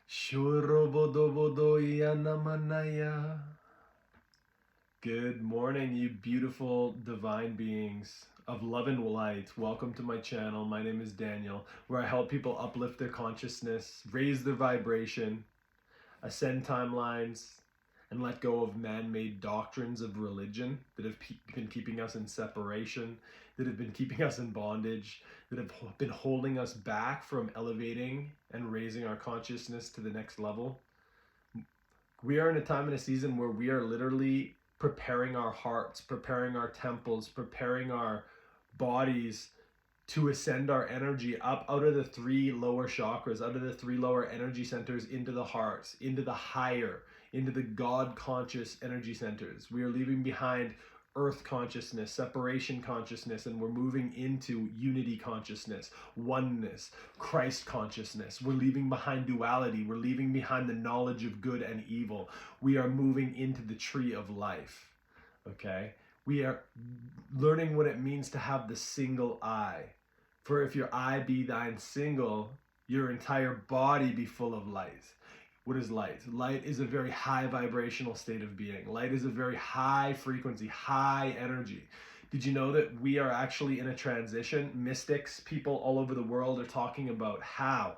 Shorobodobodoyanamanaya. Good morning, you beautiful divine beings of love and light. Welcome to my channel. My name is Daniel, where I help people uplift their consciousness, raise their vibration, ascend timelines, and let go of man-made doctrines of religion that have been keeping us in separation, that have been keeping us in bondage, that have been holding us back from elevating and raising our consciousness to the next level. We are in a time and a season where we are literally preparing our hearts, preparing our temples, preparing our bodies to ascend our energy up out of the three lower chakras, out of the three lower energy centers into the hearts, into the higher, into the God conscious energy centers. We are leaving behind earth consciousness, separation consciousness, and we're moving into unity consciousness, oneness, Christ consciousness. We're leaving behind duality. We're leaving behind the knowledge of good and evil. We are moving into the tree of life. Okay? We are learning what it means to have the single eye. For if your eye be thine single, your entire body be full of light. What is light? Light is a very high vibrational state of being. Light is a very high frequency, high energy. Did you know that we are actually in a transition? Mystics, people all over the world are talking about how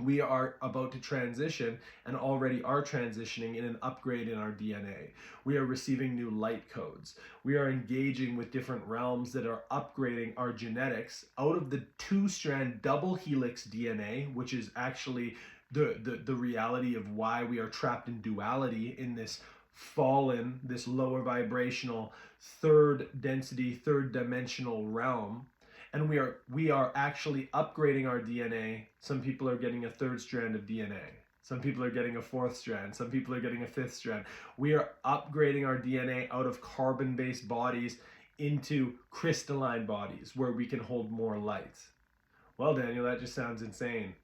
we are about to transition and already are transitioning in an upgrade in our DNA. We are receiving new light codes. We are engaging with different realms that are upgrading our genetics out of the two-strand double helix DNA, which is actually the reality of why we are trapped in duality in this fallen, this lower vibrational, third density, third dimensional realm. And we are actually upgrading our DNA. Some people are getting a third strand of DNA. Some people are getting a fourth strand. Some people are getting a fifth strand. We are upgrading our DNA out of carbon-based bodies into crystalline bodies where we can hold more light. Well, Daniel, that just sounds insane.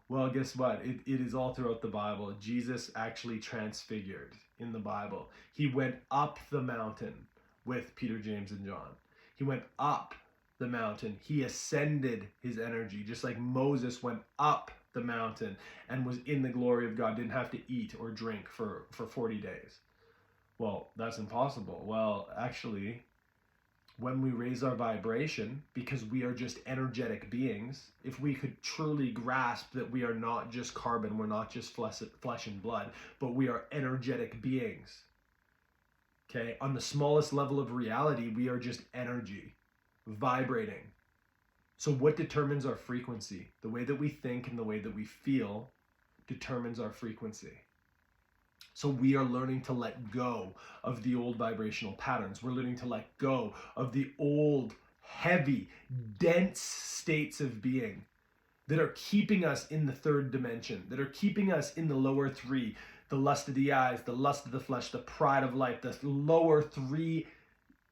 Well, guess what? It is all throughout the Bible. Jesus actually transfigured in the Bible. He went up the mountain with Peter, James, and John. He went up the mountain. He ascended his energy, just like Moses went up the mountain and was in the glory of God, didn't have to eat or drink for 40 days. Well, that's impossible. Well, actually, when we raise our vibration, because we are just energetic beings, if we could truly grasp that we are not just carbon, we're not just flesh and blood, but we are energetic beings. Okay, on the smallest level of reality, we are just energy vibrating. So what determines our frequency? The way that we think and the way that we feel determines our frequency. So we are learning to let go of the old vibrational patterns. We're learning to let go of the old, heavy, dense states of being that are keeping us in the third dimension, that are keeping us in the lower three, the lust of the eyes, the lust of the flesh, the pride of life, the lower three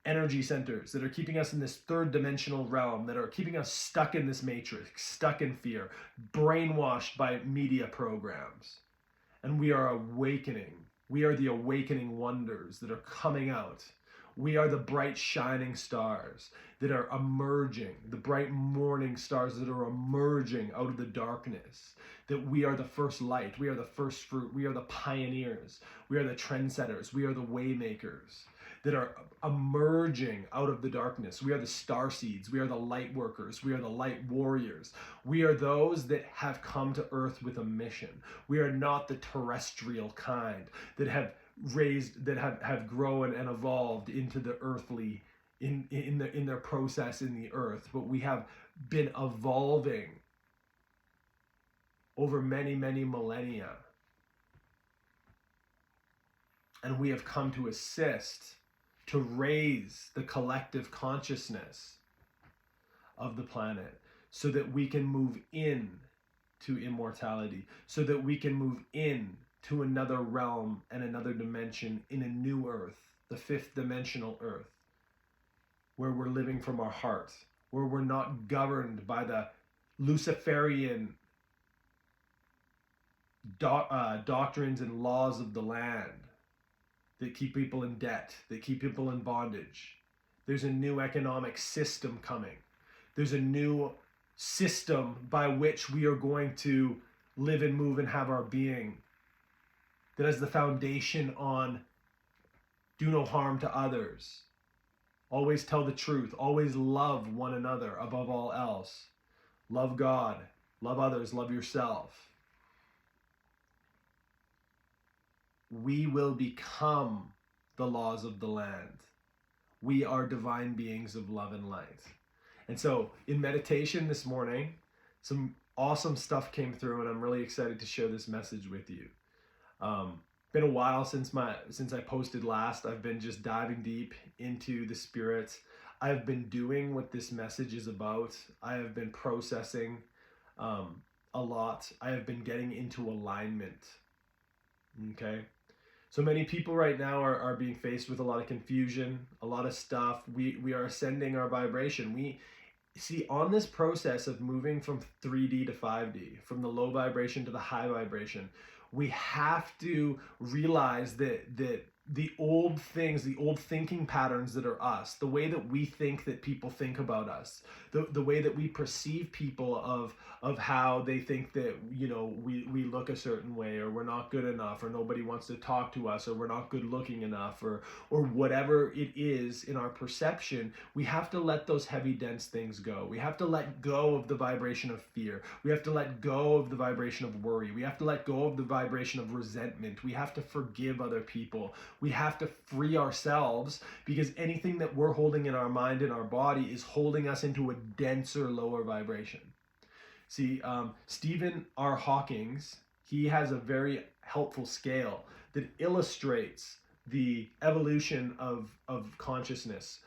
energy centers that are keeping us in this third dimensional realm, that are keeping us stuck in this matrix, stuck in fear, brainwashed by media programs. And we are awakening. We are the awakening wonders that are coming out. We are the bright shining stars that are emerging, the bright morning stars that are emerging out of the darkness. That we are the first light, we are the first fruit, we are the pioneers, we are the trendsetters, we are the waymakers that are emerging out of the darkness. We are the star seeds, we are the light workers, we are the light warriors. We are those that have come to earth with a mission. We are not the terrestrial kind that have raised, that have grown and evolved into the earthly in their process in the earth, but we have been evolving over many millennia, and we have come to assist to raise the collective consciousness of the planet so that we can move in to immortality, so that we can move in to another realm and another dimension in a new earth, the fifth dimensional earth, where we're living from our heart, where we're not governed by the Luciferian doctrines and laws of the land that keep people in debt, that keep people in bondage. There's a new economic system coming. There's a new system by which we are going to live and move and have our being, that has the foundation on do no harm to others, always tell the truth, always love one another above all else, love God, love others, love yourself, we will become the laws of the land. We are divine beings of love and light. And so in meditation this morning, some awesome stuff came through, and I'm really excited to share this message with you. Been a while since I posted last. I've been just diving deep into the spirit. I've been doing what this message is about. I have been processing a lot. I have been getting into alignment. Okay. So many people right now are being faced with a lot of confusion, a lot of stuff. We are ascending our vibration. We see on this process of moving from 3D to 5D, from the low vibration to the high vibration, we have to realize that the old things, the old thinking patterns that are us, the way that we think that people think about us, the way that we perceive people of how they think that, you know, we look a certain way, or we're not good enough, or nobody wants to talk to us, or we're not good looking enough, or whatever it is in our perception, we have to let those heavy, dense things go. We have to let go of the vibration of fear. We have to let go of the vibration of worry. We have to let go of the vibration of resentment. We have to forgive other people. We have to free ourselves, because anything that we're holding in our mind and our body is holding us into a denser, lower vibration. See, Stephen R. Hawking's, he has a very helpful scale that illustrates the evolution of consciousness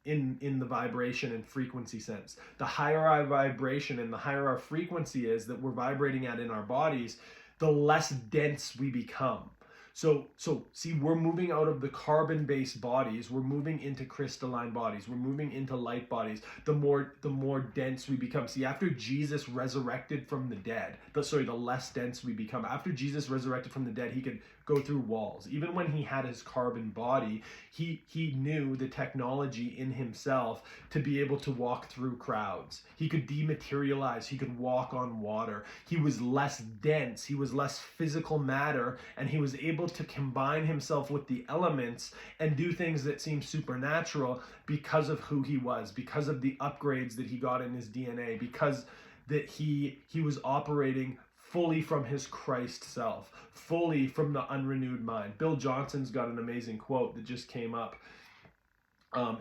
in the vibration and frequency sense. The higher our vibration and the higher our frequency is that we're vibrating at in our bodies, the less dense we become. So see, we're moving out of the carbon-based bodies, we're moving into crystalline bodies, we're moving into light bodies. The more dense we become. See, after Jesus resurrected from the dead, the less dense we become. After Jesus resurrected from the dead, he could go through walls. Even when he had his carbon body, he knew the technology in himself to be able to walk through crowds. He could dematerialize, he could walk on water. He was less dense, he was less physical matter, and he was able to combine himself with the elements and do things that seem supernatural because of who he was, because of the upgrades that he got in his DNA, because that he was operating fully from his Christ self, fully from the unrenewed mind. Bill Johnson's got an amazing quote that just came up.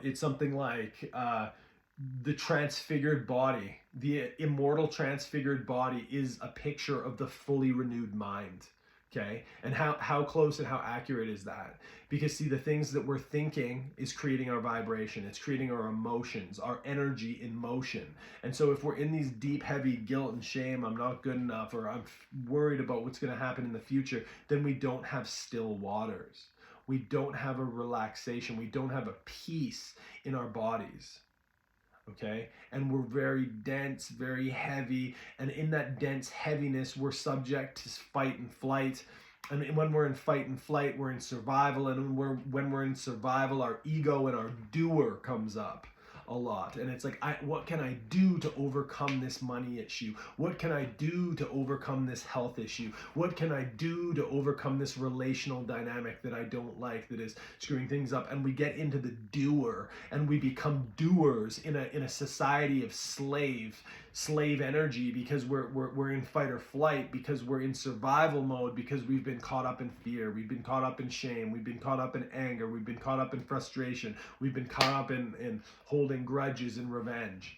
It's something like, the transfigured body, the immortal transfigured body, is a picture of the fully renewed mind. Okay, and how close and how accurate is that? Because see, the things that we're thinking is creating our vibration, it's creating our emotions, our energy in motion. And so if we're in these deep, heavy guilt and shame, I'm not good enough, or I'm worried about what's going to happen in the future, then we don't have still waters. We don't have a relaxation. We don't have a peace in our bodies. Okay, and we're very dense, very heavy, and in that dense heaviness, we're subject to fight and flight. And when we're in fight and flight, we're in survival, and when we're in survival, our ego and our doer comes up a lot. And it's like, what can I do to overcome this money issue? What can I do to overcome this health issue? What can I do to overcome this relational dynamic that I don't like, that is screwing things up? And we get into the doer, and we become doers in a society of slave energy, because we're in fight or flight, because we're in survival mode, because we've been caught up in fear, we've been caught up in shame, we've been caught up in anger, we've been caught up in frustration, we've been caught up in holding grudges and revenge.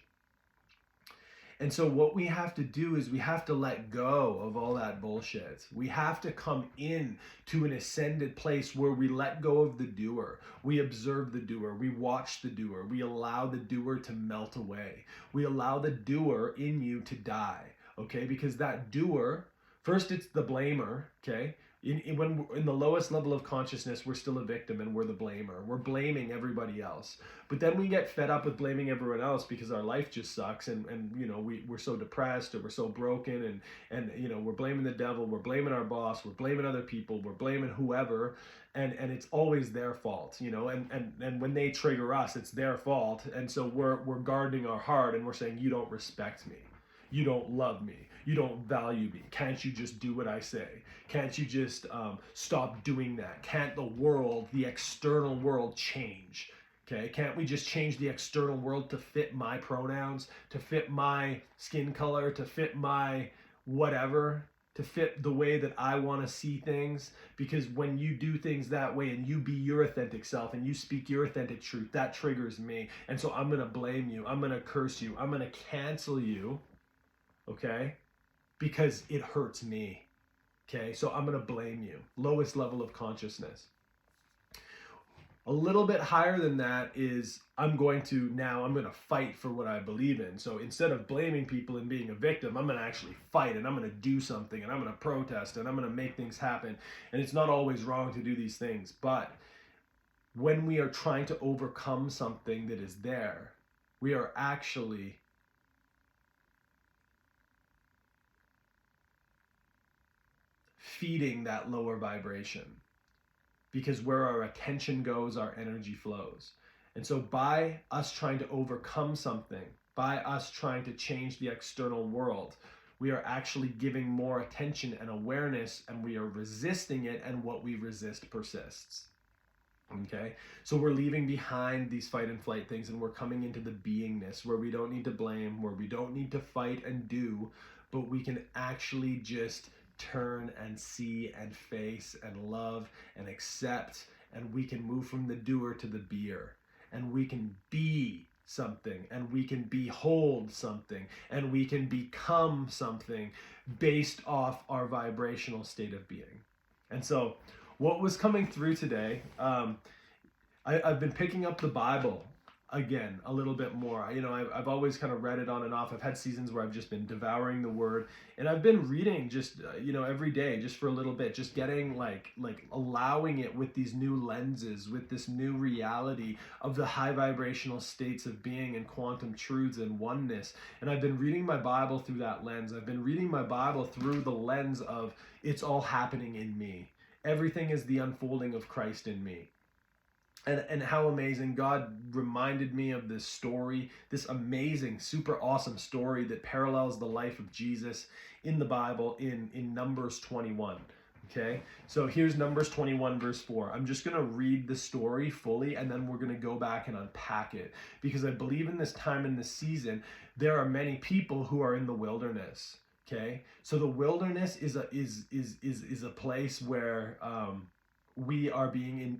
And so what we have to do is we have to let go of all that bullshit. We have to come in to an ascended place where we let go of the doer. We observe the doer. We watch the doer. We allow the doer to melt away. We allow the doer in you to die, okay? Because that doer, first it's the blamer, okay? When we're in the lowest level of consciousness, we're still a victim and we're the blamer. We're blaming everybody else. But then we get fed up with blaming everyone else because our life just sucks, and you know, we're so depressed, or we're so broken, and you know, we're blaming the devil, we're blaming our boss, we're blaming other people, we're blaming whoever, and it's always their fault, you know, and when they trigger us, it's their fault. And so we're guarding our heart, and we're saying, you don't respect me. You don't love me. you don't value me? Can't you just do what I say? Can't you just stop doing that? Can't the world, the external world, change? Okay, can't we just change the external world to fit my pronouns, to fit my skin color, to fit my whatever, to fit the way that I want to see things? Because when you do things that way and you be your authentic self and you speak your authentic truth, that triggers me. And so I'm going to blame you. I'm going to curse you. I'm going to cancel you, okay? Because it hurts me, okay? So I'm going to blame you. Lowest level of consciousness. A little bit higher than that is I'm going to fight for what I believe in. So instead of blaming people and being a victim, I'm going to actually fight, and I'm going to do something, and I'm going to protest, and I'm going to make things happen. And it's not always wrong to do these things, but when we are trying to overcome something that is there, we are actually feeding that lower vibration. Because where our attention goes, our energy flows. And so by us trying to overcome something, by us trying to change the external world, we are actually giving more attention and awareness, and we are resisting it, and what we resist persists. Okay? So we're leaving behind these fight and flight things, and we're coming into the beingness where we don't need to blame, where we don't need to fight and do, but we can actually just turn and see and face and love and accept, and we can move from the doer to the beer, and we can be something, and we can behold something, and we can become something based off our vibrational state of being. And so what was coming through today, I've been picking up the Bible again a little bit more. I've always kind of read it on and off. I've had seasons where I've just been devouring the word, and I've been reading just every day, just for a little bit, just getting like allowing it with these new lenses, with this new reality of the high vibrational states of being and quantum truths and oneness. And I've been reading my Bible through that lens. I've been reading my Bible through the lens of it's all happening in me. Everything is the unfolding of Christ in me. And how amazing. God reminded me of this story, this amazing, super awesome story that parallels the life of Jesus in the Bible in Numbers 21. Okay, so here's Numbers 21 verse 4. I'm just going to read the story fully, and then we're going to go back and unpack it, because I believe in this time, in this season, there are many people who are in the wilderness. Okay, so the wilderness is a place where we are being in,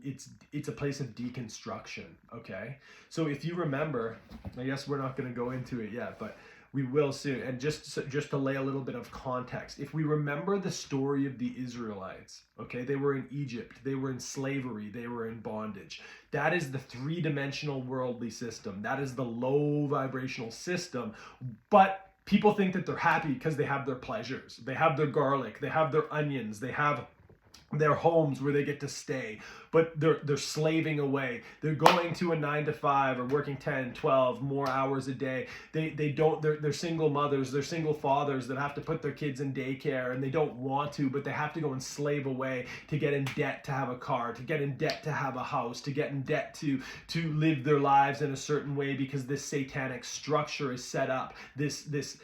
it's a place of deconstruction. Okay, so if you remember, I guess we're not going to go into it yet, but we will soon. And just to lay a little bit of context, if we remember the story of the Israelites, okay, they were in Egypt, they were in slavery, they were in bondage. That is the three-dimensional worldly system. That is the low vibrational system. But people think that they're happy because they have their pleasures, they have their garlic, they have their onions, they have their homes where they get to stay, but they're slaving away. They're going to a 9-to-5 or working 10, 12 more hours a day. They're single mothers, they're single fathers that have to put their kids in daycare, and they don't want to, but they have to go and slave away to get in debt to have a car, to get in debt to have a house, to get in debt to live their lives in a certain way, because this satanic structure is set up. This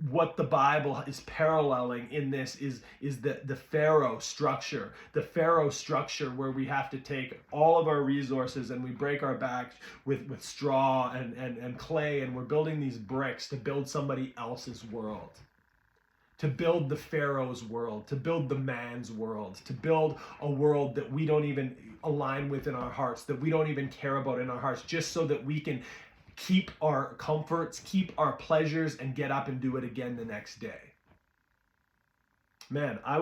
what the Bible is paralleling in this is the Pharaoh structure. The Pharaoh structure where we have to take all of our resources and we break our backs with straw and clay, and we're building these bricks to build somebody else's world. To build the Pharaoh's world, to build the man's world, to build a world that we don't even align with in our hearts, that we don't even care about in our hearts, just so that we can keep our comforts, keep our pleasures, and get up and do it again the next day. Man, I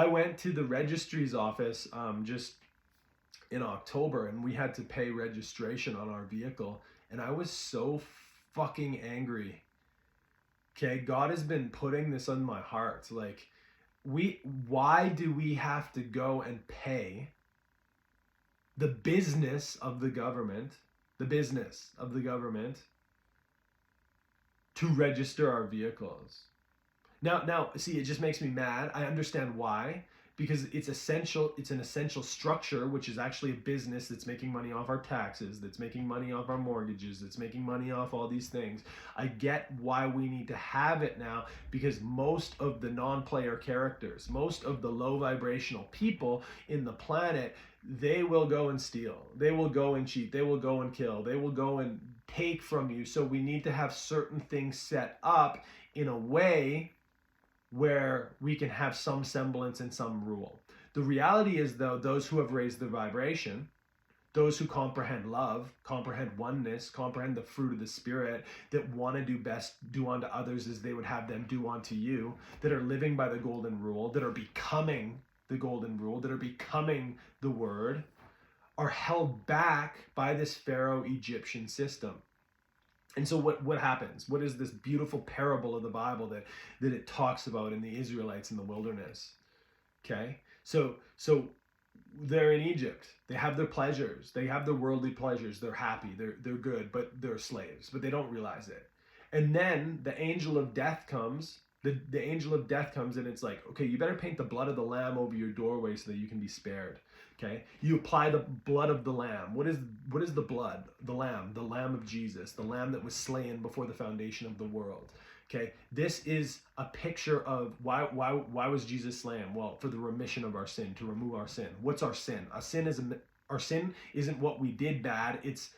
went to the registry's office just in October, and we had to pay registration on our vehicle, and I was so fucking angry. Okay, God has been putting this on my heart. Like, why do we have to go and pay the business of the government to register our vehicles? Now, see, it just makes me mad. I understand why, because it's essential. It's an essential structure, which is actually a business that's making money off our taxes, that's making money off our mortgages, that's making money off all these things. I get why we need to have it now, because most of the non-player characters, most of the low vibrational people in the planet, they will go and steal, they will go and cheat, they will go and kill, they will go and take from you. So we need to have certain things set up in a way where we can have some semblance and some rule. The reality is, though, those who have raised their vibration, those who comprehend love, comprehend oneness, comprehend the fruit of the Spirit, that want to do best, do unto others as they would have them do unto you, that are living by the golden rule, that are becoming the golden rule, that are becoming the word, are held back by this Pharaoh Egyptian system. And so what happens? What is this beautiful parable of the Bible that it talks about in the Israelites in the wilderness? Okay? So they're in Egypt. They have their pleasures. They have their worldly pleasures. They're happy. They're good, but they're slaves. But they don't realize it. And then the angel of death comes. The angel of death comes, and it's like, okay, you better paint the blood of the lamb over your doorway so that you can be spared. Okay, you apply the blood of the lamb. What is the blood? The lamb of Jesus, the lamb that was slain before the foundation of the world. Okay, this is a picture of why was Jesus slain? Well, for the remission of our sin, to remove our sin. What's our sin? Our sin isn't what we did bad. It's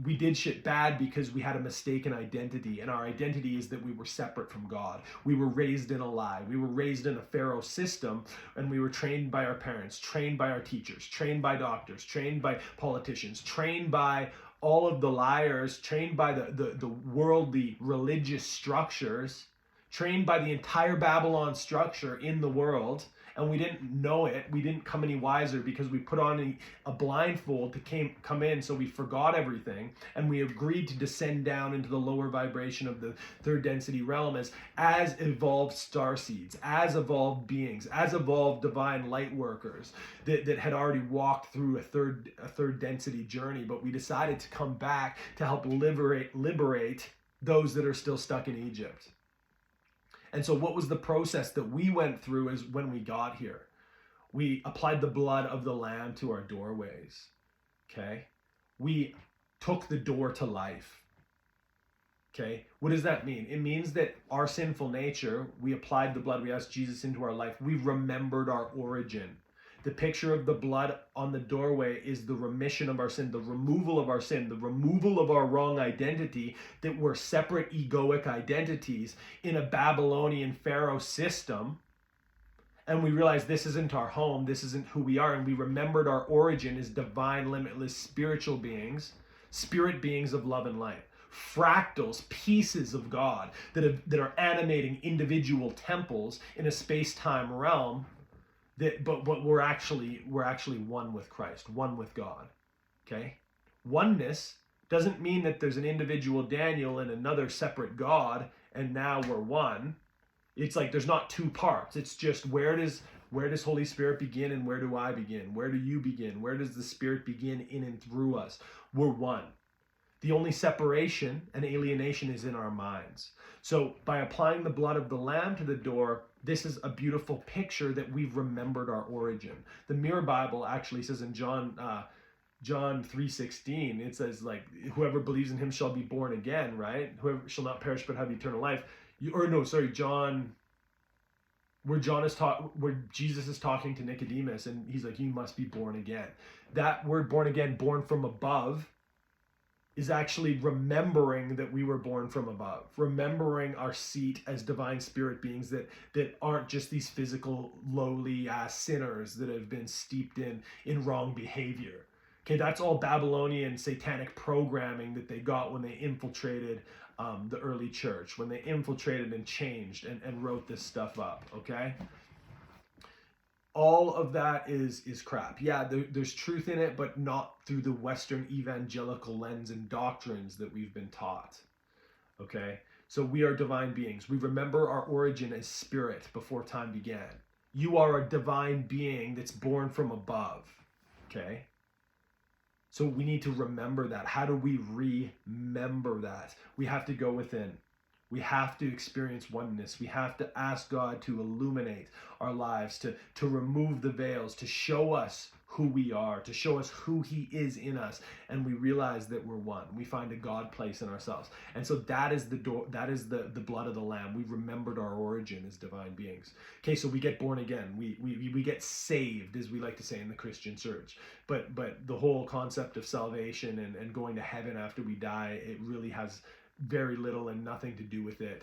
we did shit bad because we had a mistaken identity, and our identity is that we were separate from God. We were raised in a lie. We were raised in a Pharaoh system, and we were trained by our parents, trained by our teachers, trained by doctors, trained by politicians, trained by all of the liars, trained by the worldly religious structures, trained by the entire Babylon structure in the world. And we didn't know it. We didn't come any wiser because we put on a blindfold to come in, so we forgot everything, and we agreed to descend down into the lower vibration of the third density realm as evolved starseeds, as evolved beings, as evolved divine light workers that had already walked through a third density journey. But we decided to come back to help liberate those that are still stuck in Egypt. And so what was the process that we went through is when we got here? We applied the blood of the lamb to our doorways, okay? We took the door to life, okay? What does that mean? It means that our sinful nature, we applied the blood, we asked Jesus into our life, we remembered our origin. The picture of the blood on the doorway is the remission of our sin, the removal of our sin, the removal of our wrong identity, that we're separate egoic identities in a Babylonian Pharaoh system. And we realized this isn't our home, this isn't who we are, and we remembered our origin as divine, limitless, spiritual beings, spirit beings of love and light. Fractals, pieces of God that are animating individual temples in a space-time realm. But we're actually one with Christ, one with God. Okay? Oneness doesn't mean that there's an individual Daniel and another separate God and now we're one. It's like there's not two parts. It's just where does Holy Spirit begin and where do I begin? Where do you begin? Where does the Spirit begin in and through us? We're one. The only separation and alienation is in our minds. So by applying the blood of the lamb to the door, this is a beautiful picture that we've remembered our origin. The Mirror Bible actually says in John 3:16, it says, like, whoever believes in him shall be born again, right? Whoever shall not perish but have eternal life. John, where Jesus is talking to Nicodemus, and he's like, you must be born again. That word born again, born from above, is actually remembering that we were born from above, remembering our seat as divine spirit beings that aren't just these physical, lowly sinners that have been steeped in wrong behavior. Okay, that's all Babylonian satanic programming that they got when they infiltrated the early church, when they infiltrated and changed and wrote this stuff up, okay? All of that is crap. Yeah, there's truth in it, but not through the Western evangelical lens and doctrines that we've been taught. Okay? So we are divine beings. We remember our origin as spirit before time began. You are a divine being that's born from above. Okay? So we need to remember that. How do we remember that? We have to go within. We have to experience oneness. We have to ask God to illuminate our lives, to remove the veils, to show us who we are, to show us who he is in us, and we realize that we're one. We find a God place in ourselves. And so that is the door, that is the blood of the Lamb. We've remembered our origin as divine beings. Okay, so we get born again. We get saved, as we like to say in the Christian church. But the whole concept of salvation and going to heaven after we die, it really has very little and nothing to do with it.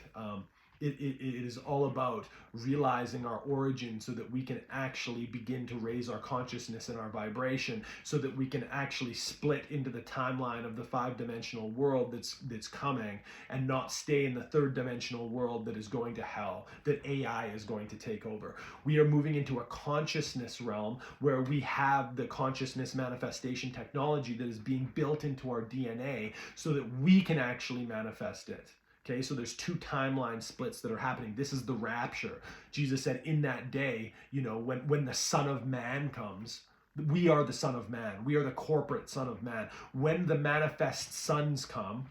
It is all about realizing our origin so that we can actually begin to raise our consciousness and our vibration, so that we can actually split into the timeline of the 5-dimensional world that's coming, and not stay in the 3rd-dimensional world that is going to hell, that AI is going to take over. We are moving into a consciousness realm where we have the consciousness manifestation technology that is being built into our DNA so that we can actually manifest it. Okay, so there's 2 timeline splits that are happening. This is the rapture. Jesus said in that day, when the Son of Man comes, we are the Son of Man. We are the corporate Son of Man. When the manifest sons come,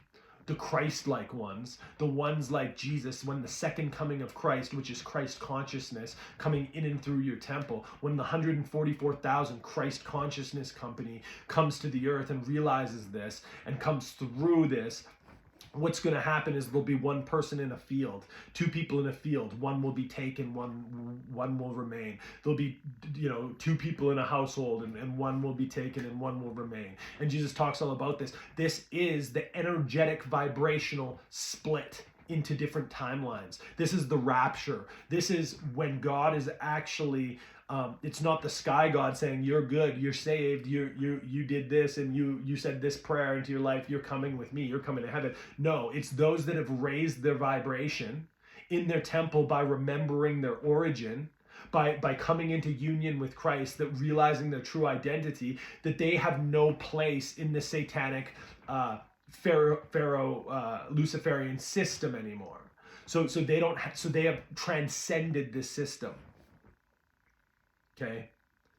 the Christ-like ones, the ones like Jesus, when the second coming of Christ, which is Christ consciousness, coming in and through your temple, when the 144,000 Christ consciousness company comes to the earth and realizes this and comes through this, what's going to happen is there'll be 1 person in a field, 2 people in a field, 1 will be taken, one will remain. There'll be 2 people in a household, and 1 will be taken and 1 will remain. And Jesus talks all about this. This is the energetic vibrational split into different timelines. This is the rapture. This is when God is actually it's not the sky God saying, you're good, you're saved, you did this, and you said this prayer into your life, you're coming with me, you're coming to heaven. No, it's those that have raised their vibration in their temple by remembering their origin, by coming into union with Christ, that realizing their true identity, that they have no place in the satanic Luciferian system anymore. So they have transcended this system. Okay,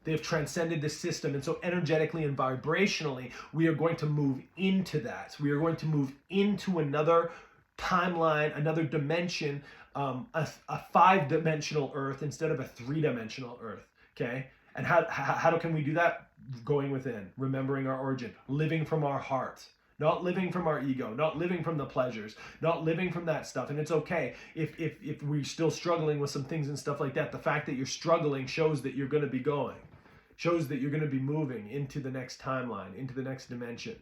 they have transcended this system, and so energetically and vibrationally, we are going to move into that. We are going to move into another timeline, another dimension, a 5-dimensional Earth instead of a 3-dimensional Earth. Okay, and how can we do that? Going within, remembering our origin, living from our heart. Not living from our ego, not living from the pleasures, not living from that stuff. And it's okay if we're still struggling with some things and stuff like that. The fact that you're struggling shows that you're going to be going, shows that you're going to be moving into the next timeline, into the next dimension.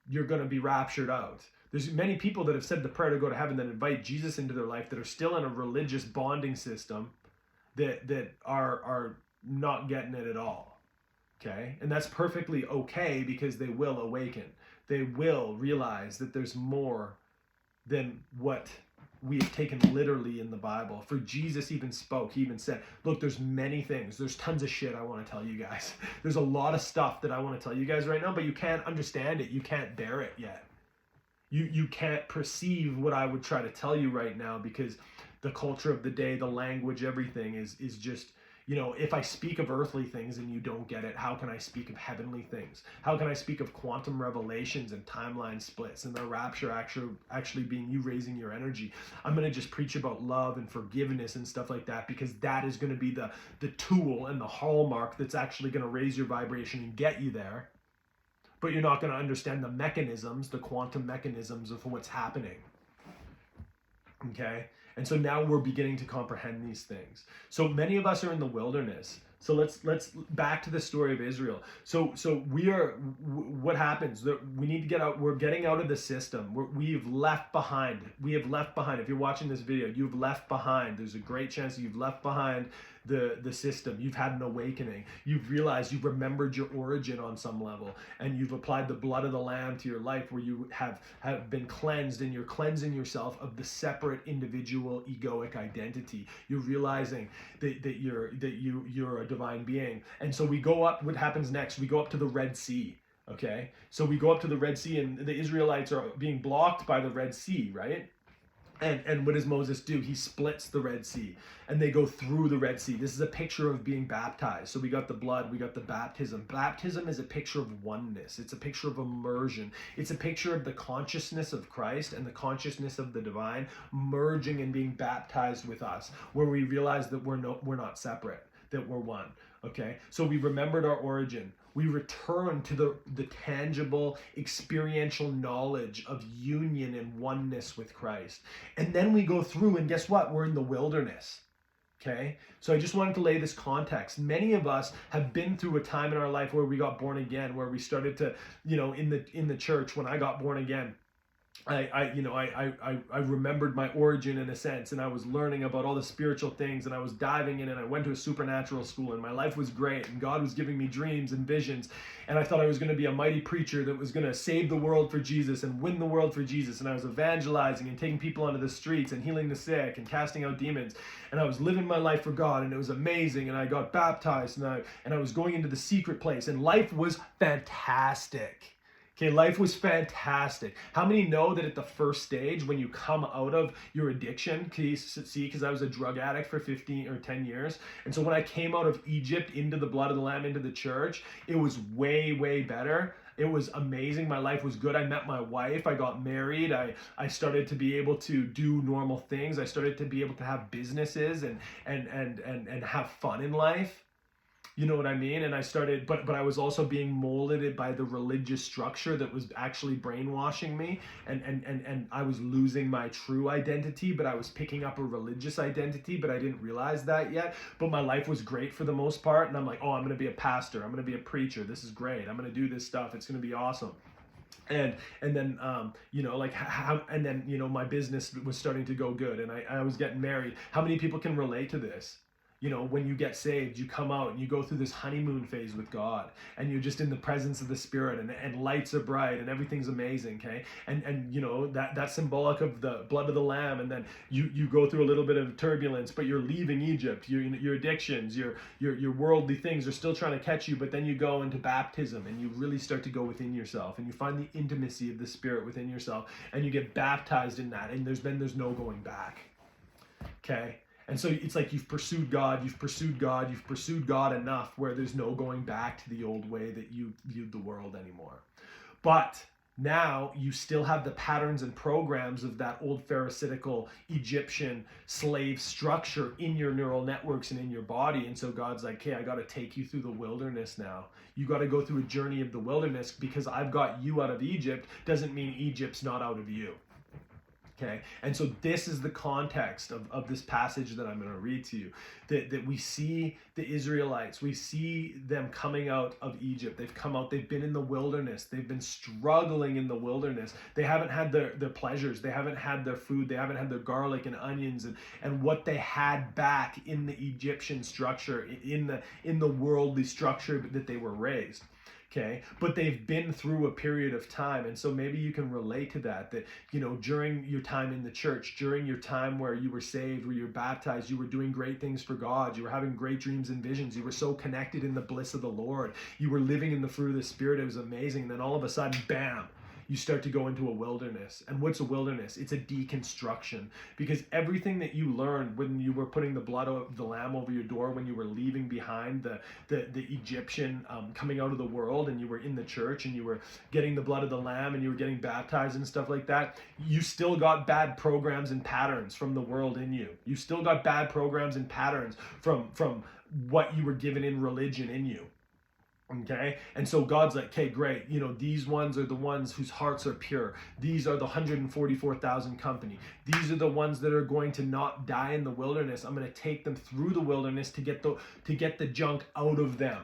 You're going to be raptured out. There's many people that have said the prayer to go to heaven that invite Jesus into their life that are still in a religious bonding system that are not getting it at all. Okay? And that's perfectly okay, because they will awaken. They will realize that there's more than what we have taken literally in the Bible. For Jesus even spoke, he even said, look, there's many things. There's tons of shit I want to tell you guys. There's a lot of stuff that I want to tell you guys right now, but you can't understand it. You can't bear it yet. You can't perceive what I would try to tell you right now, because the culture of the day, the language, everything is just, if I speak of earthly things and you don't get it, how can I speak of heavenly things? How can I speak of quantum revelations and timeline splits and the rapture actually being you raising your energy? I'm going to just preach about love and forgiveness and stuff like that, because that is going to be the tool and the hallmark that's actually going to raise your vibration and get you there. But you're not going to understand the mechanisms, the quantum mechanisms of what's happening. Okay? And so now we're beginning to comprehend these things. So many of us are in the wilderness. So let's back to the story of Israel. So what happens? We need to get out. We're getting out of the system. We've left behind. We have left behind. If you're watching this video, you've left behind. There's a great chance that you've left behind the system. You've had an awakening. You've realized, you've remembered your origin on some level, and you've applied the blood of the Lamb to your life, where you have been cleansed, and you're cleansing yourself of the separate individual egoic identity. You're realizing that you're a divine being. And so we go up. What happens next? We go up to the Red Sea. Okay, so we go up to the Red Sea, and the Israelites are being blocked by the Red Sea, right? And what does Moses do? He splits the Red Sea and they go through the Red Sea. This is a picture of being baptized. So we got the blood, we got the baptism. Baptism is a picture of oneness. It's a picture of immersion. It's a picture of the consciousness of Christ and the consciousness of the divine merging and being baptized with us, where we realize that we're not separate, that we're one. Okay, so we remembered our origin. We return to the tangible, experiential knowledge of union and oneness with Christ. And then we go through, and guess what? We're in the wilderness. Okay, so I just wanted to lay this context. Many of us have been through a time in our life where we got born again, where we started to, in the church when I got born again. I remembered my origin in a sense, and I was learning about all the spiritual things, and I was diving in, and I went to a supernatural school, and my life was great, and God was giving me dreams and visions, and I thought I was going to be a mighty preacher that was going to save the world for Jesus and win the world for Jesus, and I was evangelizing and taking people onto the streets and healing the sick and casting out demons, and I was living my life for God, and it was amazing, and I got baptized, and I was going into the secret place, and life was fantastic. Okay, life was fantastic. How many know that at the first stage, when you come out of your addiction, see, because I was a drug addict for 15 or 10 years. And so when I came out of Egypt into the blood of the Lamb, into the church, it was way, way better. It was amazing. My life was good. I met my wife. I got married. I started to be able to do normal things. I started to be able to have businesses and have fun in life. You know what I mean? And I started, but I was also being molded by the religious structure that was actually brainwashing me, and I was losing my true identity, but I was picking up a religious identity, but I didn't realize that yet. But my life was great for the most part, and I'm like, oh, I'm going to be a pastor. I'm going to be a preacher. This is great. I'm going to do this stuff. It's going to be awesome. And then my business was starting to go good, and I was getting married. How many people can relate to this? When you get saved, you come out and you go through this honeymoon phase with God, and you're just in the presence of the Spirit, and lights are bright and everything's amazing, okay? And that's symbolic of the blood of the Lamb, and then you go through a little bit of turbulence, but you're leaving Egypt. Your addictions, your worldly things are still trying to catch you, but then you go into baptism and you really start to go within yourself, and you find the intimacy of the Spirit within yourself, and you get baptized in that, and there's no going back, okay? And so it's like you've pursued God enough where there's no going back to the old way that you viewed the world anymore. But now you still have the patterns and programs of that old Pharisaical Egyptian slave structure in your neural networks and in your body. And so God's like, hey, I got to take you through the wilderness now. You got to go through a journey of the wilderness, because I've got you out of Egypt doesn't mean Egypt's not out of you. Okay, and so this is the context of this passage that I'm going to read to you, that we see the Israelites, we see them coming out of Egypt. They've come out, they've been in the wilderness, they've been struggling in the wilderness. They haven't had their pleasures, they haven't had their food, they haven't had their garlic and onions and what they had back in the Egyptian structure, in the worldly structure that they were raised. Okay, but they've been through a period of time, and so maybe you can relate to that during your time in the church, during your time where you were saved, where you were baptized, you were doing great things for God, you were having great dreams and visions, you were so connected in the bliss of the Lord, you were living in the fruit of the Spirit. It was amazing. And then all of a sudden, bam, you start to go into a wilderness. And what's a wilderness? It's a deconstruction, because everything that you learned when you were putting the blood of the Lamb over your door, when you were leaving behind the Egyptian coming out of the world, and you were in the church and you were getting the blood of the Lamb and you were getting baptized and stuff like that, you still got bad programs and patterns from the world in you. You still got bad programs and patterns from what you were given in religion in you. Okay, and so God's like, okay, great. These ones are the ones whose hearts are pure. These are the 144,000 company. These are the ones that are going to not die in the wilderness. I'm going to take them through the wilderness to get the junk out of them.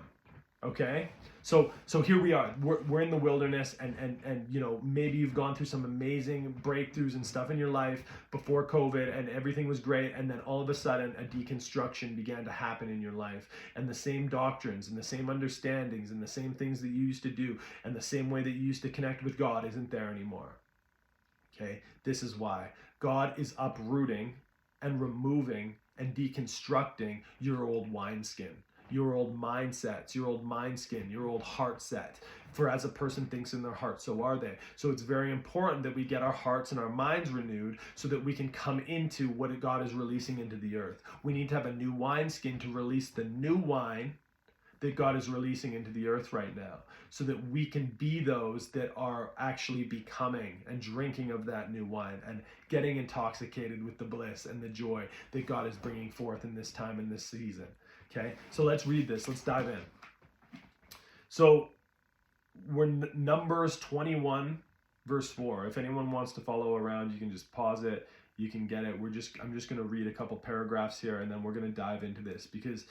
Okay, so here we are. We're in the wilderness, and maybe you've gone through some amazing breakthroughs and stuff in your life before COVID, and everything was great, and then all of a sudden a deconstruction began to happen in your life, and the same doctrines and the same understandings and the same things that you used to do and the same way that you used to connect with God isn't there anymore. Okay, this is why God is uprooting and removing and deconstructing your old wineskin. your old mindsets, your old mind skin, your old heart set. For as a person thinks in their heart, so are they. So it's very important that we get our hearts and our minds renewed so that we can come into what God is releasing into the earth. We need to have a new wineskin to release the new wine that God is releasing into the earth right now, so that we can be those that are actually becoming and drinking of that new wine and getting intoxicated with the bliss and the joy that God is bringing forth in this time, in this season. Okay, so let's read this. Let's dive in. So we're Numbers 21, verse 4. If anyone wants to follow around, you can just pause it. You can get it. I'm just going to read a couple paragraphs here, and then we're going to dive into this, because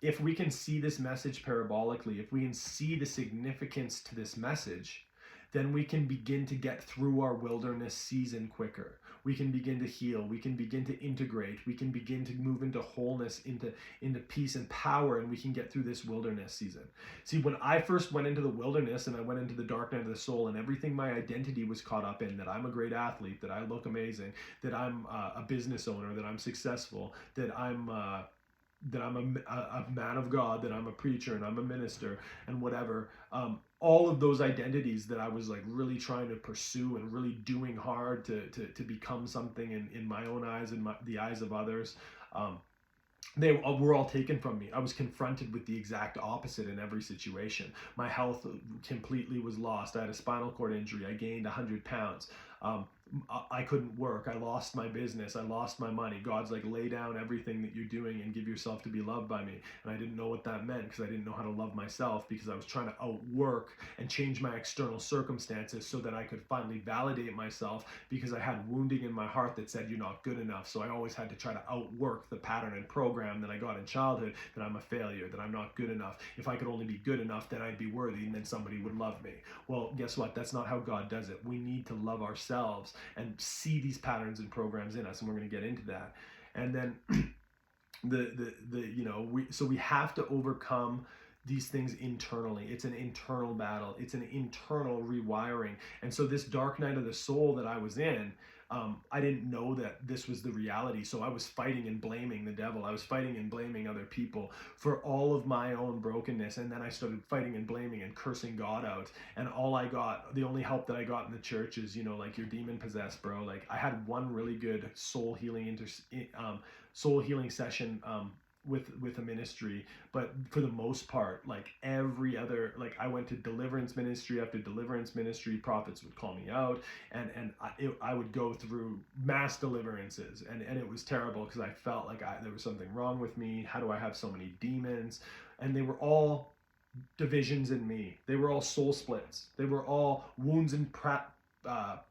if we can see this message parabolically, if we can see the significance to this message, then we can begin to get through our wilderness season quicker. We can begin to heal. We can begin to integrate. We can begin to move into wholeness, into peace and power, and we can get through this wilderness season. See, when I first went into the wilderness and I went into the dark night of the soul, and everything my identity was caught up in, that I'm a great athlete, that I look amazing, that I'm a business owner, that I'm successful, that I'm a man of God, that I'm a preacher and I'm a minister and whatever. All of those identities that I was like really trying to pursue and really doing hard to become something in my own eyes and the eyes of others, they were all taken from me. I was confronted with the exact opposite in every situation. My health completely was lost. I had a spinal cord injury. I gained 100 pounds. I couldn't work. I lost my business. I lost my money. God's like, lay down everything that you're doing and give yourself to be loved by me. And I didn't know what that meant, because I didn't know how to love myself, because I was trying to outwork and change my external circumstances so that I could finally validate myself, because I had wounding in my heart that said you're not good enough. So I always had to try to outwork the pattern and program that I got in childhood, that I'm a failure, that I'm not good enough. If I could only be good enough, then I'd be worthy, and then somebody would love me. Well, guess what? That's not how God does it. We need to love ourselves and see these patterns and programs in us, and we're going to get into that. And then we have to overcome these things internally. It's an internal battle. It's an internal rewiring. And so this dark night of the soul that I was in, I didn't know that this was the reality. So I was fighting and blaming the devil. I was fighting and blaming other people for all of my own brokenness. And then I started fighting and blaming and cursing God out. And the only help that I got in the church is, like, you're demon possessed, bro. Like, I had one really good soul healing session with a ministry, but for the most part, like every other, like, I went to deliverance ministry after deliverance ministry. Prophets would call me out, and I would go through mass deliverances, and it was terrible, because I felt like there was something wrong with me. How do I have so many demons? And they were all divisions in me. They were all soul splits. They were all wounds and